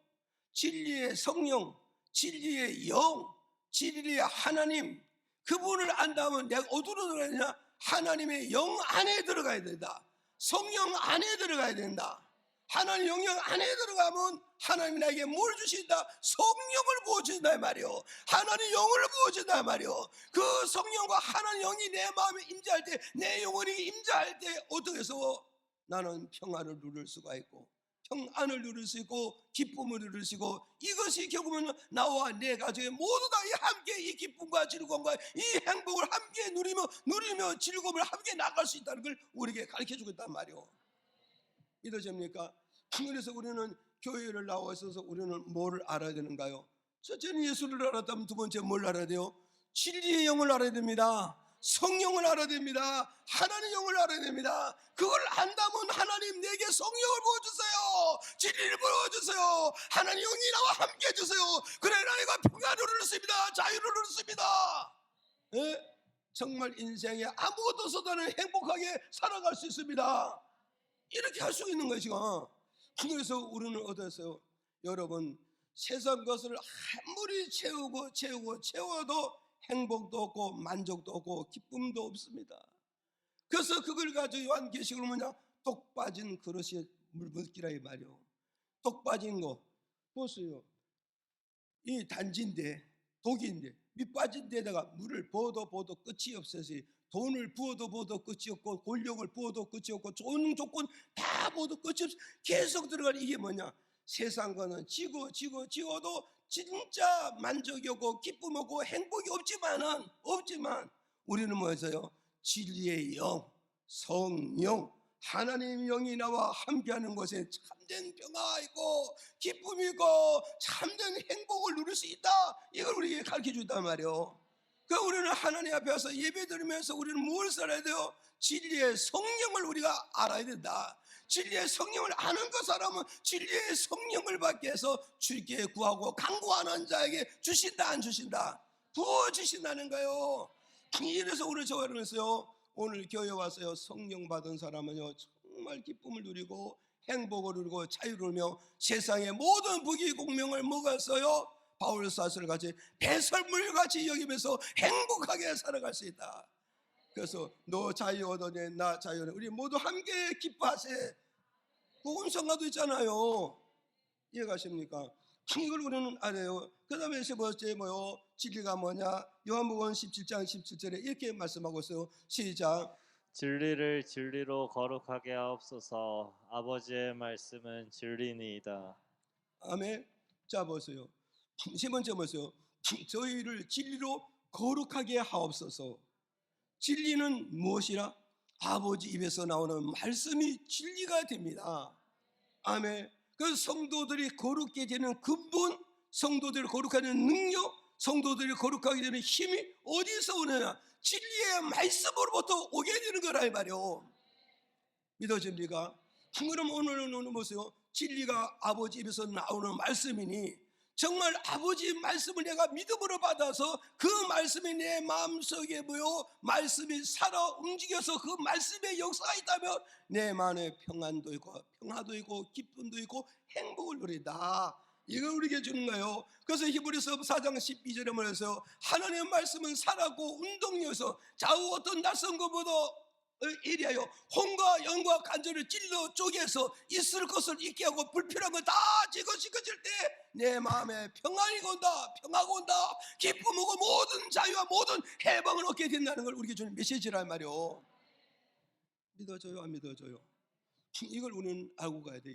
진리의 성령, 진리의 영, 진리의 하나님, 그분을 안다면 내가 어디로 들어가야 되냐? 하나님의 영 안에 들어가야 된다. 성령 안에 들어가야 된다. 하나님 영역 안에 들어가면 하나님이 나에게 뭘 주신다? 성령을 부어주신다 말이요. 하나님 영을 부어준다 말이요. 그 성령과 하나님 영이 내 마음에 임재할 때, 내 영혼이 임재할 때 어떻게 해서 나는 평안을 누릴 수가 있고 평안을 누릴 수 있고 기쁨을 누릴 수 있고, 이것이 결국은 나와 내 가족의 모두 다 함께 이 기쁨과 즐거움과 이 행복을 함께 누리며 즐거움을 함께 나갈 수 있다는 걸 우리에게 가르쳐주고 있단 말이요. 믿어집니까? 그래서 우리는 교회를 나와 있어서 우리는 뭐를 알아야 되는가요? 첫째는 예수를 알았다면 두 번째 뭘 알아야 돼요? 진리의 영을 알아야 됩니다. 성령을 알아야 됩니다. 하나님 영을 알아야 됩니다. 그걸 안다면 하나님 내게 성령을 부어주세요. 진리를 부어주세요. 하나님 영이 나와 함께 해주세요. 그래 나이가 평안을 누렸습니다. 자유를 누렸습니다. 예? 정말 인생에 아무것도 없어도 행복하게 살아갈 수 있습니다. 이렇게 할 수 있는 것이죠. 그래서 우리는 어땠어요? 여러분, 세상 것을 아무리 채워도 행복도 없고 만족도 없고 기쁨도 없습니다. 그래서 그걸 가지고 요한계시록은 뭐냐? 똑 빠진 그릇에 물 붓기라 이 말이요. 똑 빠진 거 보세요. 이 단지인데 독인데 밑 빠진 데다가 물을 부어도 끝이 없어서, 돈을 부어도 끝이 없고 권력을 부어도 끝이 없고 좋은 조건 다 부어도 끝이 없어. 계속 들어가는 이게 뭐냐? 세상 거는 지어도 진짜 만족이 없고 기쁨 없고 행복이 없지만 우리는 뭐였어요? 진리의 영, 성령, 하나님 영이 나와 함께하는 것에 참된 평화가 있고 기쁨이 있고 참된 행복을 누릴 수 있다. 이걸 우리에게 가르쳐 준단 말이에요. 그 우리는 하나님 앞에 와서 예배 드리면서 우리는 뭘 살아야 돼요? 진리의 성령을 우리가 알아야 된다. 진리의 성령을 아는 그 사람은 진리의 성령을 받기 위해서 주께 구하고 간구하는 자에게 주신다 안 주신다? 부어주신다는 거예요. 이래서 우리 저하면서요, 오늘 교회 와서요, 성령 받은 사람은요 정말 기쁨을 누리고 행복을 누리고 자유를 누리며 세상의 모든 부귀 공명을 먹었어요. 바울 사스를 같이 배설물같이 여기면서 행복하게 살아갈 수 있다. 그래서 너 자유 얻어내 나 자유 얻어내 우리 모두 함께 기뻐하세. 복음성가도 있잖아요. 이해가십니까? 이걸 우리는 알아요. 그 다음에 세 번째 뭐요? 진리가 뭐냐? 요한복음 17장 17절에 이렇게 말씀하고 있어요. 시작. 진리를 진리로 거룩하게 하옵소서. 아버지의 말씀은 진리니이다. 아멘. 자 보세요. 세 번째 보세요. 저희를 진리로 거룩하게 하옵소서. 진리는 무엇이라? 아버지 입에서 나오는 말씀이 진리가 됩니다. 아멘. 그 성도들이 거룩게 되는 근본, 성도들이 거룩하는 능력, 성도들이 거룩하게 되는 힘이 어디서 오느냐? 진리의 말씀으로부터 오게 되는 거라 이 말이요. 믿어집니까? 그럼 오늘은 보세요. 진리가 아버지 입에서 나오는 말씀이니 정말 아버지 말씀을 내가 믿음으로 받아서 그 말씀이 내 마음속에 말씀이 살아 움직여서 그 말씀의 역사가 있다면 내 마음에 평안도 있고 평화도 있고 기쁨도 있고 행복을 누린다. 이걸 우리에게 주는 거예요. 그래서 히브리서 4장 12절에 말해서 하나님의 말씀은 살았고 운동력에서 좌우 어떤 낯선 것보다 이리하여 혼과 영과 간절을 찔러 쪼개서 있을 것을 잊게 하고 불필요한 거 다 제거시켜질 때 내 마음에 평안이 온다, 평화가 온다, 기쁨 오고 모든 자유와 모든 해방을 얻게 된다는 걸 우리에게 주는 메시지란 말이요. 믿어져요, 안 믿어져요? 이걸 우리는 알고 가야 돼.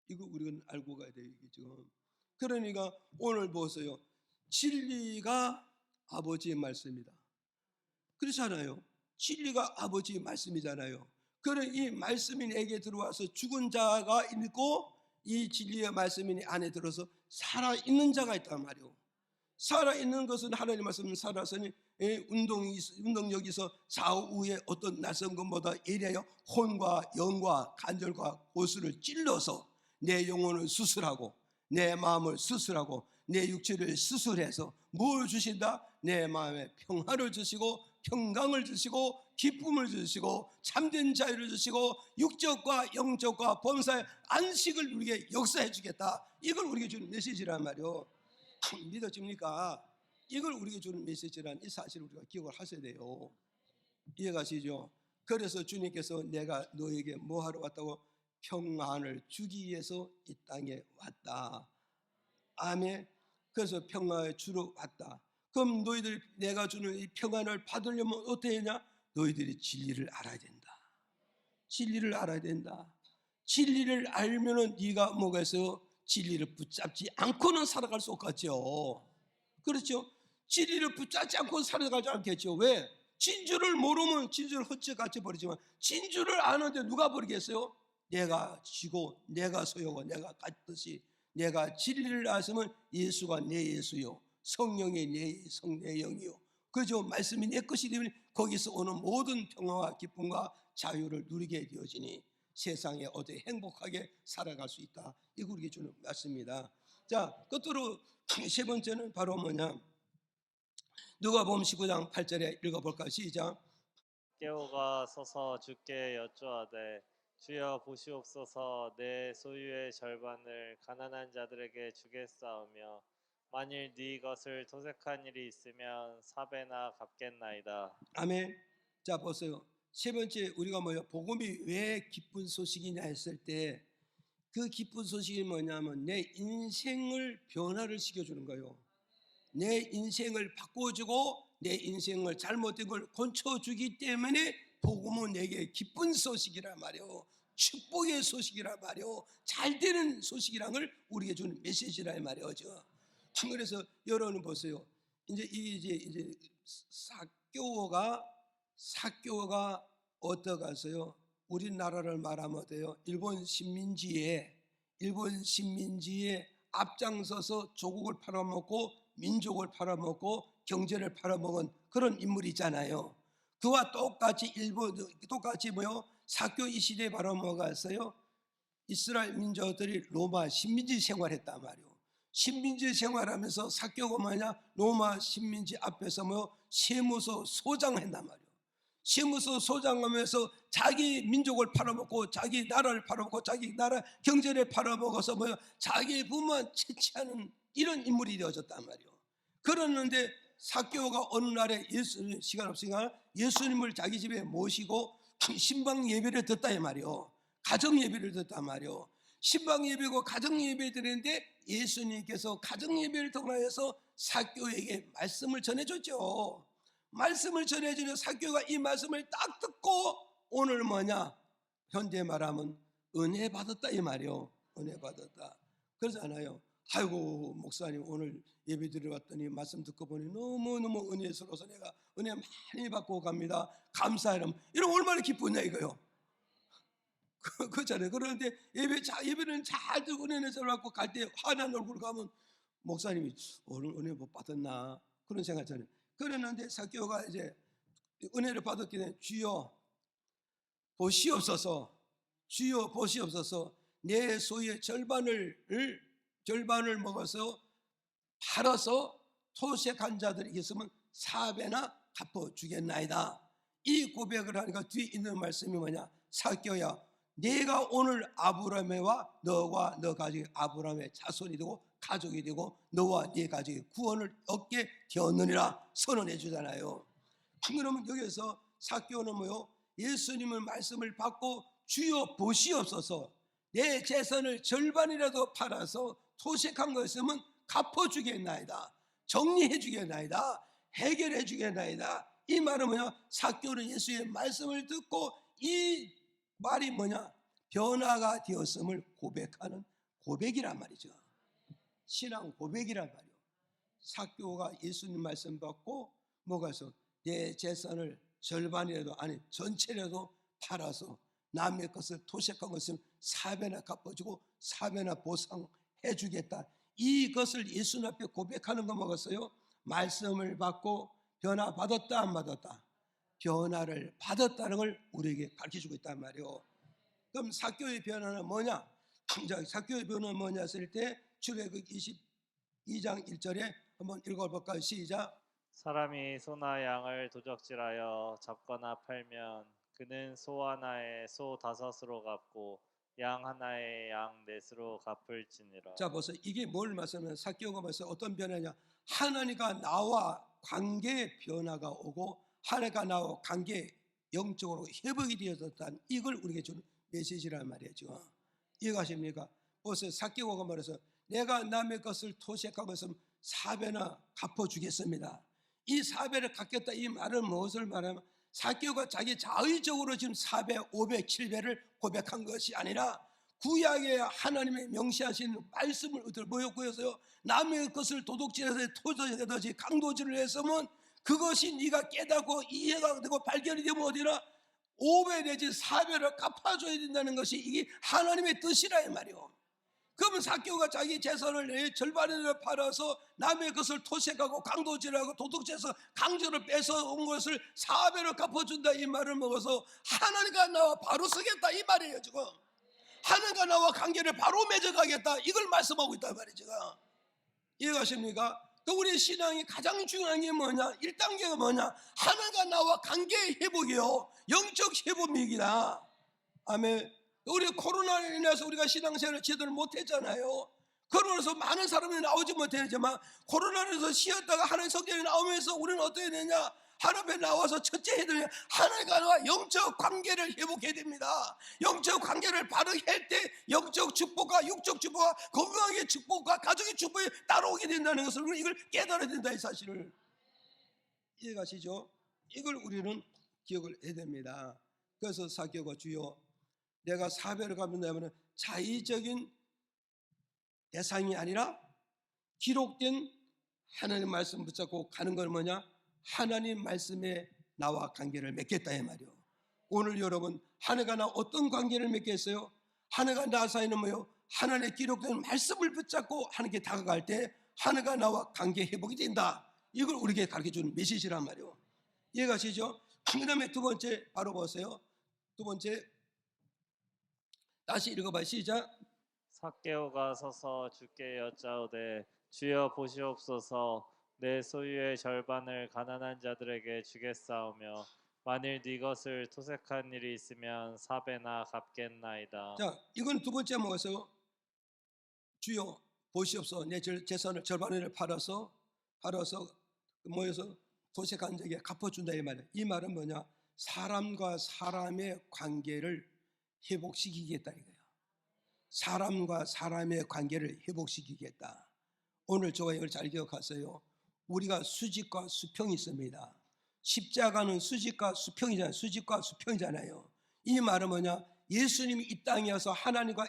이거 우리는 알고 가야 돼. 이게 지금. 그러니까 오늘 보세요. 진리가 아버지의 말씀이다. 그렇잖아요. 진리가 아버지의 말씀이잖아요. 그래 이 말씀이 내게 들어와서 죽은 자가 있고 이 진리의 말씀이 내 안에 들어서 살아있는 자가 있단 말이에요. 살아있는 것은 하나님 말씀은 살아서니 운동력이 있어 좌우에 어떤 낯선 것보다 예리하여 혼과 영과 간절과 고수를 찔러서 내 영혼을 수술하고 내 마음을 수술하고 내 육체를 수술해서 뭘 주신다? 내 마음에 평화를 주시고 평강을 주시고 기쁨을 주시고 참된 자유를 주시고 육적과 영적과 범사의 안식을 우리에게 역사해 주겠다. 이걸 우리에게 주는 메시지란 말이요. 믿어집니까? 이걸 우리에게 주는 메시지란 이 사실을 우리가 기억을 하셔야 돼요. 이해가시죠? 그래서 주님께서 내가 너에게 뭐하러 왔다고? 평안을 주기 위해서 이 땅에 왔다. 아멘. 그래서 평안을 주러 왔다. 그럼 너희들 내가 주는 이 평안을 받으려면 어떻게 하냐? 너희들이 진리를 알아야 된다. 진리를 알아야 된다. 진리를 알면은 네가 뭐가 있어요? 진리를 붙잡지 않고는 살아갈 수 없겠죠. 그렇죠? 진리를 붙잡지 않고 살아가지 않겠죠. 왜? 진주를 모르면 진주를 헛되이 버리지만 진주를 아는데 누가 버리겠어요? 내가 지고 내가 소유고 내가 갖듯이 내가 진리를 아시면 예수가 내 예수요 성령이 내 영이요. 그죠? 말씀이 내 것이 되면 거기서 오는 모든 평화와 기쁨과 자유를 누리게 되어지니 세상에 어디 행복하게 살아갈 수 있다. 이거 우리에게 주는 말씀입니다. 자, 끝으로 세 번째는 바로 뭐냐? 누가복음 19장 8절에 읽어볼까? 시작. 깨어가 서서 주께 여쭈하되 주여 보시옵소서. 내 소유의 절반을 가난한 자들에게 주겠사오며 만일 네 것을 토색한 일이 있으면 4배나 갚겠나이다. 아멘. 자 보세요. 세 번째 우리가 복음이 왜 기쁜 소식이냐 했을 때 그 기쁜 소식이 뭐냐면 내 인생을 변화를 시켜주는 거예요. 내 인생을 바꿔주고 내 인생을 잘못된 걸 고쳐주기 때문에 복음은 내게 기쁜 소식이란 말이요, 축복의 소식이란 말이요, 잘 되는 소식이란 걸 우리에게 주는 메시지란 말이죠. 그래서 여러분 보세요. 이제 사교가 어떠가서요? 우리나라를 말하면 어때요? 일본 식민지에 앞장서서 조국을 팔아먹고 민족을 팔아먹고 경제를 팔아먹은 그런 인물이잖아요. 그와 똑같이 사교 이 시대에 바로 뭐가 있어요? 이스라엘 민족들이 로마 식민지 생활했단 말이에요. 식민지 생활하면서 사교가 뭐냐? 로마 식민지 앞에서 세무서 소장했단 말이에요. 세무서 소장하면서 자기 민족을 팔아먹고 자기 나라를 팔아먹고 자기 나라 경제를 팔아먹어서 자기 부만 채취하는 이런 인물이 되어졌단 말이에요. 그러는데 삭개오가 어느 날에 시간 없으니까 예수님을 자기 집에 모시고 신방 예배를 듣다 이 말이요. 가정 예배를 듣단 말이요. 신방 예배고 가정 예배 드리는데 예수님께서 가정 예배를 통하여서 삭개오에게 말씀을 전해줬죠. 말씀을 전해주는 삭개오가 이 말씀을 딱 듣고 오늘 뭐냐, 현재 말하면 은혜 받았다 이 말이요. 은혜 받았다. 그러잖아요. 아이고 목사님 오늘 예배 드리러 왔더니 말씀 듣고 보니 너무너무 은혜스러워서 내가 은혜 많이 받고 갑니다. 감사해라. 이러면 얼마나 기쁘냐 이거요. 그렇잖아요. 그런데 예배는 잘 듣고 은혜를 받고 갈 때 화난 얼굴 가면 목사님이 오늘 은혜 못 받았나 그런 생각하잖아요. 그러는데 삭개오가 이제 은혜를 받았기 때문에 주여 보시옵소서, 주여 보시옵소서, 내 소유의 절반을 먹어서 팔아서 토색한 자들이 있으면 4배나 갚아주겠나이다. 이 고백을 하니까 뒤에 있는 말씀이 뭐냐, 삭개오야 네가 오늘 아브라함과 너와 너 가족이 아브라함의 자손이 되고 가족이 되고 너와 네 가족이 구원을 얻게 되었느니라 선언해 주잖아요. 그러면 여기서 삭개오는 뭐요? 예수님의 말씀을 받고 주여 보시옵소서, 내 재산을 절반이라도 팔아서 토색한 거 있으면 갚아주겠나이다, 정리해주겠나이다, 해결해주겠나이다. 이 말은 뭐냐, 삭개오는 예수의 말씀을 듣고 이 말이 뭐냐, 변화가 되었음을 고백하는 고백이란 말이죠. 신앙 고백이란 말이요. 삭개오가 예수님 말씀 받고 뭐가 있어? 내 재산을 절반이라도 아니 전체라도 팔아서 남의 것을 토색한 것을 4배나 갚아주고 4배나 보상해 주겠다. 이것을 예수님 앞에 고백하는 거 먹었어요. 말씀을 받고 변화 받았다 안 받았다? 변화를 받았다는 걸 우리에게 가르쳐주고 있단 말이에요. 그럼 삭개오의 변화는 뭐냐? 삭개오의 변화는 뭐냐 했을 때 출애굽 22장 1절에 한번 읽어볼까요? 시작. 사람이 소나 양을 도적질하여 잡거나 팔면 그는 소 하나에 소 5으로 갚고 양 하나에 양 4으로 갚을지니라. 자 보세요. 이게 뭘 말씀하면 삭개오가 벌써 어떤 변화냐? 하나님과 나와 관계의 변화가 오고 하나님과 나와 관계 영적으로 회복이 되어졌다는 이걸 우리에게 주는 메시지란 말이죠. 이해가십니까? 보세요. 삭개오가 말해서 내가 남의 것을 토색한 것은 4배나 갚아주겠습니다. 이 4배를 갚겠다 이 말은 무엇을 말하면 삭개오가 자기 자의적으로 지금 4배, 5배, 7배를 고백한 것이 아니라 구약에 하나님의 명시하신 말씀을 뭐였고요? 남의 것을 도둑질해서 토적하듯이 강도질을 했으면 그것이 네가 깨닫고 이해가 되고 발견이 되면 어디나 5배 내지 4배를 갚아줘야 된다는 것이 이게 하나님의 뜻이라 이 말이요. 그러면 삭개오가 자기 재산을 절반을 팔아서 남의 것을 토색하고 강도질하고 도둑질해서 강제로 뺏어온 것을 4배로 갚아준다 이 말을 먹어서 하나님과 나와 바로 서겠다 이 말이에요. 지금 하나님과 나와 관계를 바로 맺어가겠다 이걸 말씀하고 있단 말이죠. 이해가십니까? 또 우리 신앙이 가장 중요한 게 뭐냐? 1단계가 뭐냐? 하나님과 나와 관계의 회복이요, 영적 회복이다. 아멘. 우리 코로나로 인해서 우리가 신앙생활을 제대로 못했잖아요. 코로나에서 많은 사람이 나오지 못했지만 코로나에서 쉬었다가 하나님 성전에 나오면서 우리는 어떻게 되냐? 하나님 앞에 나와서 첫째 해야 되냐? 하나님과 영적 관계를 회복해야 됩니다. 영적 관계를 바르게 할 때 영적 축복과 육적 축복과 건강의 축복과 가족의 축복이 따라오게 된다는 것을 우리는 이걸 깨달아야 된다 이 사실을. 이해가시죠? 이걸 우리는 기억을 해야 됩니다. 그래서 삭개오가 주여 내가 4배를 갚는다면 자의적인 대상이 아니라 기록된 하나님 말씀 붙잡고 가는 건 뭐냐? 하나님 말씀에 나와 관계를 맺겠다 이 말이요. 오늘 여러분 하나님과 나 어떤 관계를 맺겠어요? 하나님과 나 사이는 뭐요? 하나님의 기록된 말씀을 붙잡고 하나님께 다가갈 때 하나님과 나와 관계 회복이 된다. 이걸 우리에게 가르쳐주는 메시지란 말이요. 이해가시죠? 그 다음에 두 번째 바로 보세요. 두 번째 다시 읽어봐요. 시작. 삭개오가 서서 주께 여짜오되 주여 보시옵소서, 내 소유의 절반을 가난한 자들에게 주겠사오며 만일 네 것을 토색한 일이 있으면 4배나 갚겠나이다. 자, 이건 두 번째 뭐였어요? 주여 보시옵소. 내 재산을 절반을 팔아서 모여서 도색한 적에 갚아준다 이 말이에요. 이 말은 뭐냐? 사람과 사람의 관계를 회복시키겠다 이거예요. 사람과 사람의 관계를 회복시키겠다. 오늘 저와 이걸 잘 기억하세요. 우리가 수직과 수평이 있습니다. 십자가는 수직과 수평이잖아요. 이 말은 뭐냐? 예수님이 이 땅에 와서 하나님과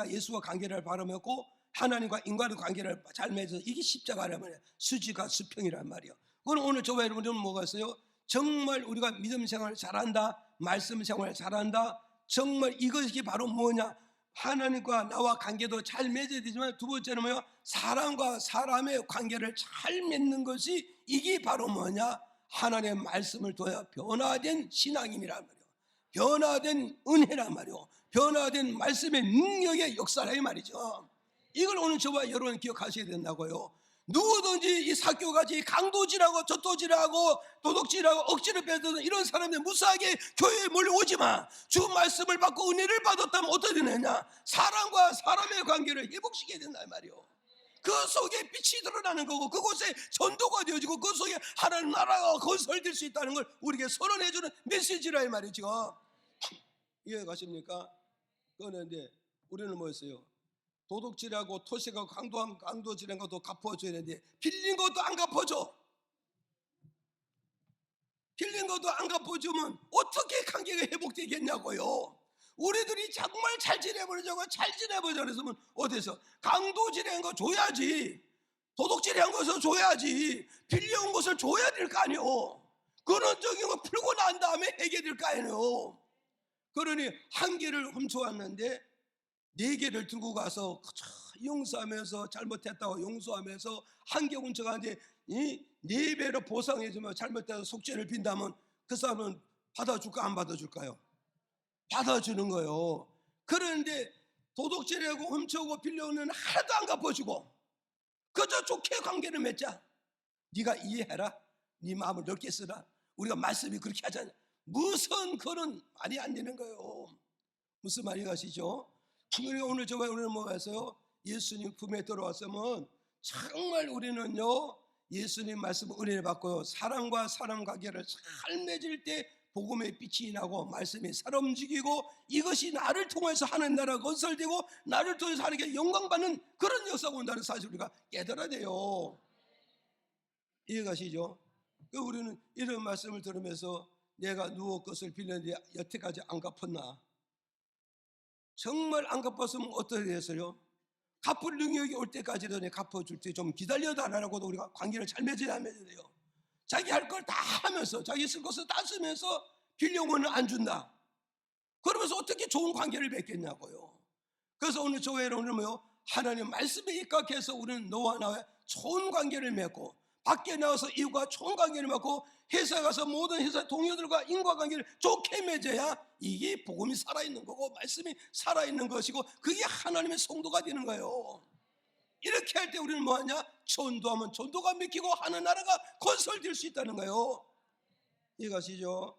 예수와 관계를 바라먹고 하나님과 인간의 관계를 잘 맺어서 이게 십자가란 말이에요. 수직과 수평이란 말이에요. 그건 오늘 저와 여러분들은 뭐가 있어요? 정말 우리가 믿음 생활을 잘한다, 말씀 생활을 잘한다. 정말 이것이 바로 뭐냐? 하나님과 나와 관계도 잘 맺어야 되지만 두 번째는 뭐야? 사람과 사람의 관계를 잘 맺는 것이 이게 바로 뭐냐? 하나님의 말씀을 통해 변화된 신앙임이란 말이에요. 변화된 은혜란 말이에요. 변화된 말씀의 능력의 역사라 이 말이죠. 이걸 오늘 저와 여러분 기억하셔야 된다고요. 누구든지 이 사교같이 강도질하고 젖도질하고 도둑질하고 억지로 빼드는 이런 사람들 무사하게 교회에 몰려오지 마. 주 말씀을 받고 은혜를 받았다면 어떻게 되느냐? 사람과 사람의 관계를 회복시켜야 된다 이 말이에요. 그 속에 빛이 드러나는 거고 그곳에 전도가 되어지고 그 속에 하나님 나라가 건설될 수 있다는 걸 우리에게 선언해주는 메시지라 이 말이죠. 이해 가십니까? 그런데 우리는 뭐였어요? 도둑질하고 토식하고 강도질한 것도 갚아줘야 되는데 빌린 것도 안 갚아줘. 빌린 것도 안 갚아주면 어떻게 관계가 회복되겠냐고요. 우리들이 정말 잘 지내보자고 잘 지내보자 그랬으면 어때서? 강도질한 거 줘야지. 도둑질한 것을 줘야지. 빌려온 것을 줘야 될 거 아니오. 근원적인 거 풀고 난 다음에 해결될 거 아니오. 그러니 한 개를 훔쳐왔는데 네 개를 들고 가서 용서하면서 잘못했다고 용서하면서 한 개 훔쳐가는데 네 배로 보상해주면 잘못해서 속죄를 빈다면 그 사람은 받아줄까 안 받아줄까요? 받아주는 거예요. 그런데 도둑질하고 훔쳐오고 빌려오는 하나도 안 갚아주고 그저 좋게 관계를 맺자. 네가 이해해라. 네 마음을 넓게 쓰라. 우리가 말씀이 그렇게 하잖아요. 무슨 그런 말이 안 되는 거예요. 무슨 말이 가시죠? 우리가 오늘 저와 오늘 뭐가 있어요? 예수님 품에 들어왔으면 정말 우리는요 예수님 말씀 은혜를 받고요 사람과 사람 관계를 잘 맺을 때 복음의 빛이 나고 말씀이 살아 움직이고 이것이 나를 통해서 하는 나라가 건설되고 나를 통해서 하나님께 영광받는 그런 역사가 온다는 사실 우리가 깨달아야 돼요. 이해가시죠? 우리는 이런 말씀을 들으면서 내가 누구 것을 빌렸는데 여태까지 안 갚았나? 정말 안 갚았으면 어떻게 됐어요? 갚을 능력이 올 때까지도 갚아줄 때 좀 기다려달라고도 우리가 관계를 잘 맺어야 돼요. 자기 할 걸 다 하면서 자기 쓸 것을 다 쓰면서 빌려오면 안 준다. 그러면서 어떻게 좋은 관계를 맺겠냐고요. 그래서 오늘 교회는 오늘 뭐요? 하나님 말씀에 입각해서 우리는 너와 나와 좋은 관계를 맺고 밖에 나와서 이웃과 좋은 관계를 맺고 회사에 가서 모든 회사 동료들과 인과관계를 좋게 맺어야 이게 복음이 살아있는 거고 말씀이 살아있는 것이고 그게 하나님의 성도가 되는 거예요. 이렇게 할 때 우리는 뭐하냐? 전도하면 전도가 믿기고 하는 나라가 건설될 수 있다는 거예요. 이해가시죠?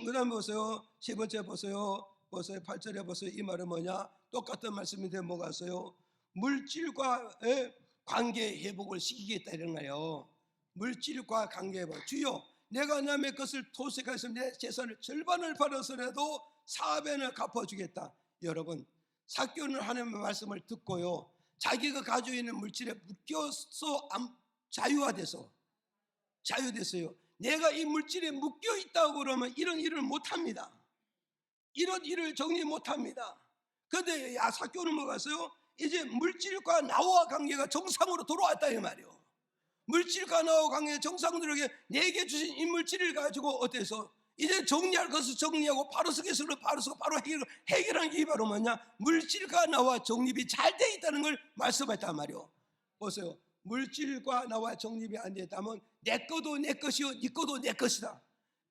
그 다음 보세요. 세 번째 보세요. 8절에 보세요. 이 말은 뭐냐? 똑같은 말씀인데 뭐가 있어요? 물질과 관계 회복을 시키겠다 이런 거예요. 물질과 관계 회복. 주여 내가 남의 것을 토색해서 내 재산을 절반을 팔아서라도 4배는 갚아주겠다. 여러분 사교는 하나님의 말씀을 듣고요 자기가 가지고 있는 물질에 묶여서 자유됐어요. 내가 이 물질에 묶여 있다고 그러면 이런 일을 못합니다. 이런 일을 정리 못합니다. 그런데 사교는 뭐가 있어요? 이제 물질과 나와 관계가 정상으로 돌아왔다 이 말이에요. 물질과 나와 관계 정상들에게 내게 주신 이 물질을 가지고 어때서 이제 정리할 것을 정리하고 바로 쓰겠으로 바로 쓰고 바로 해결하는 게 바로 뭐냐? 물질과 나와 정립이 잘 돼 있다는 걸 말씀했단 말이에요. 보세요. 물질과 나와 정립이 안 됐다면 내 거도 내 것이요 네 거도 내 것이다.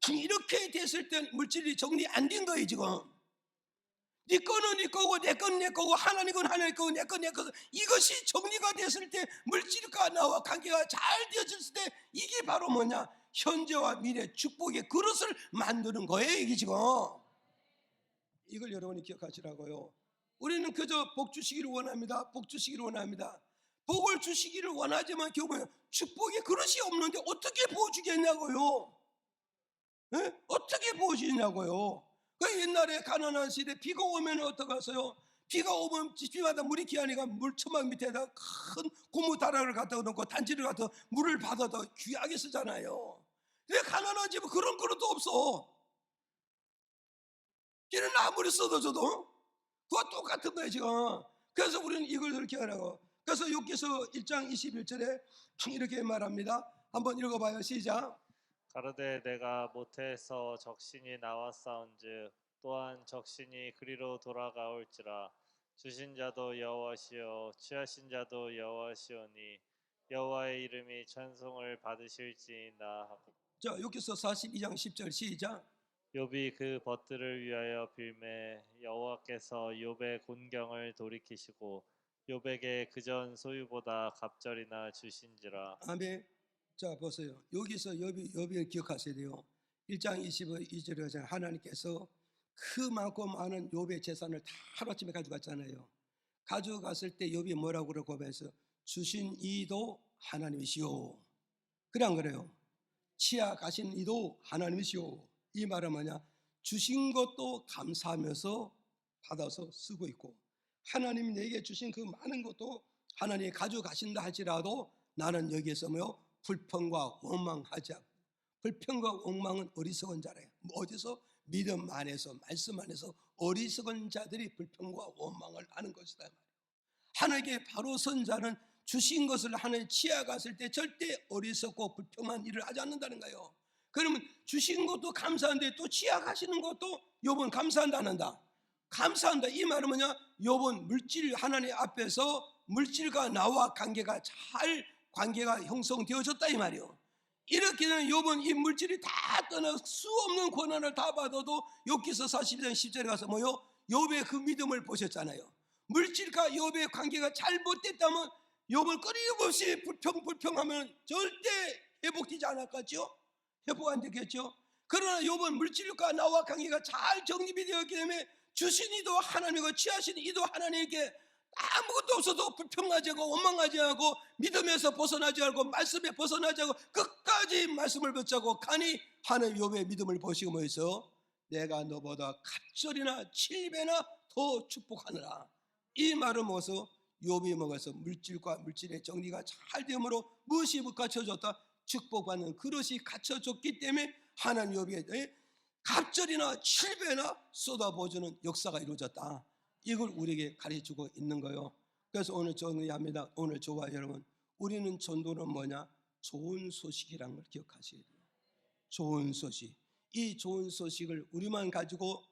이렇게 됐을 때 물질이 정리 안 된 거예요 지금. 네 거는 네 거고 내 건 내 거고 하나님 건 하나님 거고 내 건 내 거고 이것이 정리가 됐을 때 물질과 나와 관계가 잘 되어졌을 때 이게 바로 뭐냐? 현재와 미래 축복의 그릇을 만드는 거예요 이게 지금. 이걸 여러분이 기억하시라고요. 우리는 그저 복 주시기를 원합니다. 복 주시기를 원합니다. 복을 주시기를 원하지만 결국은 축복의 그릇이 없는데 어떻게 부어주겠냐고요. 예? 어떻게 부어주냐고요. 그 옛날에 가난한 시대 비가 오면 어떡하세요? 비가 오면 집집마다 물이 귀하니까 물처막 밑에다 큰 고무 다락을 갖다 놓고 단지를 갖다 물을 받아서 귀하게 쓰잖아요. 근데 가난한 집은 그런 그릇도 없어. 걔는 아무리 써도 줘도 그와 똑같은 거예요 지금. 그래서 우리는 이걸 그렇게 하라고. 그래서 욥기서 1장 21절에 이렇게 말합니다. 한번 읽어봐요. 시작. 가로되 내가 모태에서 적신이 나왔사온즉 또한 적신이 그리로 돌아가올지라. 주신 자도 여호와시요 취하신 자도 여호와시오니 여호와의 이름이 찬송을 받으실지이다 하고. 자, 욥기서 42장 10절 시작. 욥이 그 벗들을 위하여 빌매 여호와께서 욥의 곤경을 돌이키시고 욥에게 그전 소유보다 갑절이나 주신지라. 아멘. 자, 보세요. 여기서 욥이 기억하셔야 돼요. 1장 22절에 하나님께서 그 많고 많은 욥의 재산을 다 하루아침에 가져갔잖아요. 가져갔을 때 욥이 뭐라고 그러고 하면서 주신 이도 하나님이시오. 그래 안 그래요? 치아가신 이도 하나님이시오. 이 말은 뭐냐? 주신 것도 감사하면서 받아서 쓰고 있고 하나님이 내게 주신 그 많은 것도 하나님이 가져가신다 할지라도 나는 여기에서 불평과 원망하지 않고. 불평과 원망은 어리석은 자래요. 어디서? 믿음 안에서, 말씀 안에서 어리석은 자들이 불평과 원망을 하는 것이다. 하나님께 바로 선 자는 주신 것을 하나님 치아갔을 때 절대 어리석고 불평한 일을 하지 않는다는 거예요. 그러면 주신 것도 감사한데 또 치아가시는 것도 욥은 감사한다 안 한다? 감사한다. 이 말은 뭐냐? 욥은 물질 하나님 앞에서 물질과 나와 관계가 형성되어졌다 이 말이요. 이렇게 되면 욥은 이 물질이 다 떠나 수 없는 고난을 다 받아도 욥기서 42장 10절에 가서 욥의 그 믿음을 보셨잖아요. 물질과 욥의 관계가 잘못됐다면 욥은 끊임없이 불평하면 절대 회복되지 않았겠죠? 회복 안 되겠죠? 그러나 욥은 물질과 나와 관계가 잘 정립이 되었기 때문에 주신 이도 하나님이고 취하신 이도 하나님께 아무것도 없어도 불평하지 않고 원망하지 않고 믿음에서 벗어나지 않고 말씀에 벗어나지 않고 끝까지 말씀을 붙잡고 가니 하나님 욥의 믿음을 보시고 뭐해서 내가 너보다 갑절이나 7배나 더 축복하느라. 이 말은 뭐서 욥이 먹어서 물질과 물질의 정리가 잘 되므로 무엇이 갖춰졌다? 축복받는 그릇이 갖춰졌기 때문에 하나님 욥이 갑절이나 7배나 쏟아부어주는 역사가 이루어졌다. 이걸 우리에게 가르쳐주고 있는 거예요. 그래서 오늘 정리합니다. 오늘 저와 여러분, 우리는 전도는 뭐냐? 좋은 소식이라는 걸 기억하셔야 돼요. 좋은 소식. 이 좋은 소식을 우리만 가지고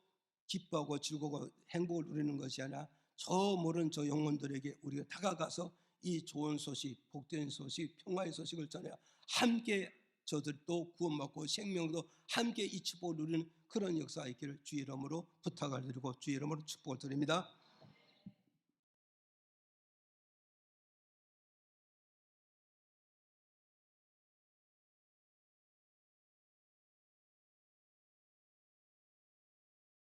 기뻐하고 즐거워 행복을 누리는 것이 아니라 저 모르는 저 영혼들에게 우리가 다가가서 이 좋은 소식, 복된 소식, 평화의 소식을 전해야 함께 저들도 구원받고 생명도 함께 이 축복을 누리는 그런 역사가 있기를 주의 이름으로 부탁을 드리고 주의 이름으로 축복을 드립니다.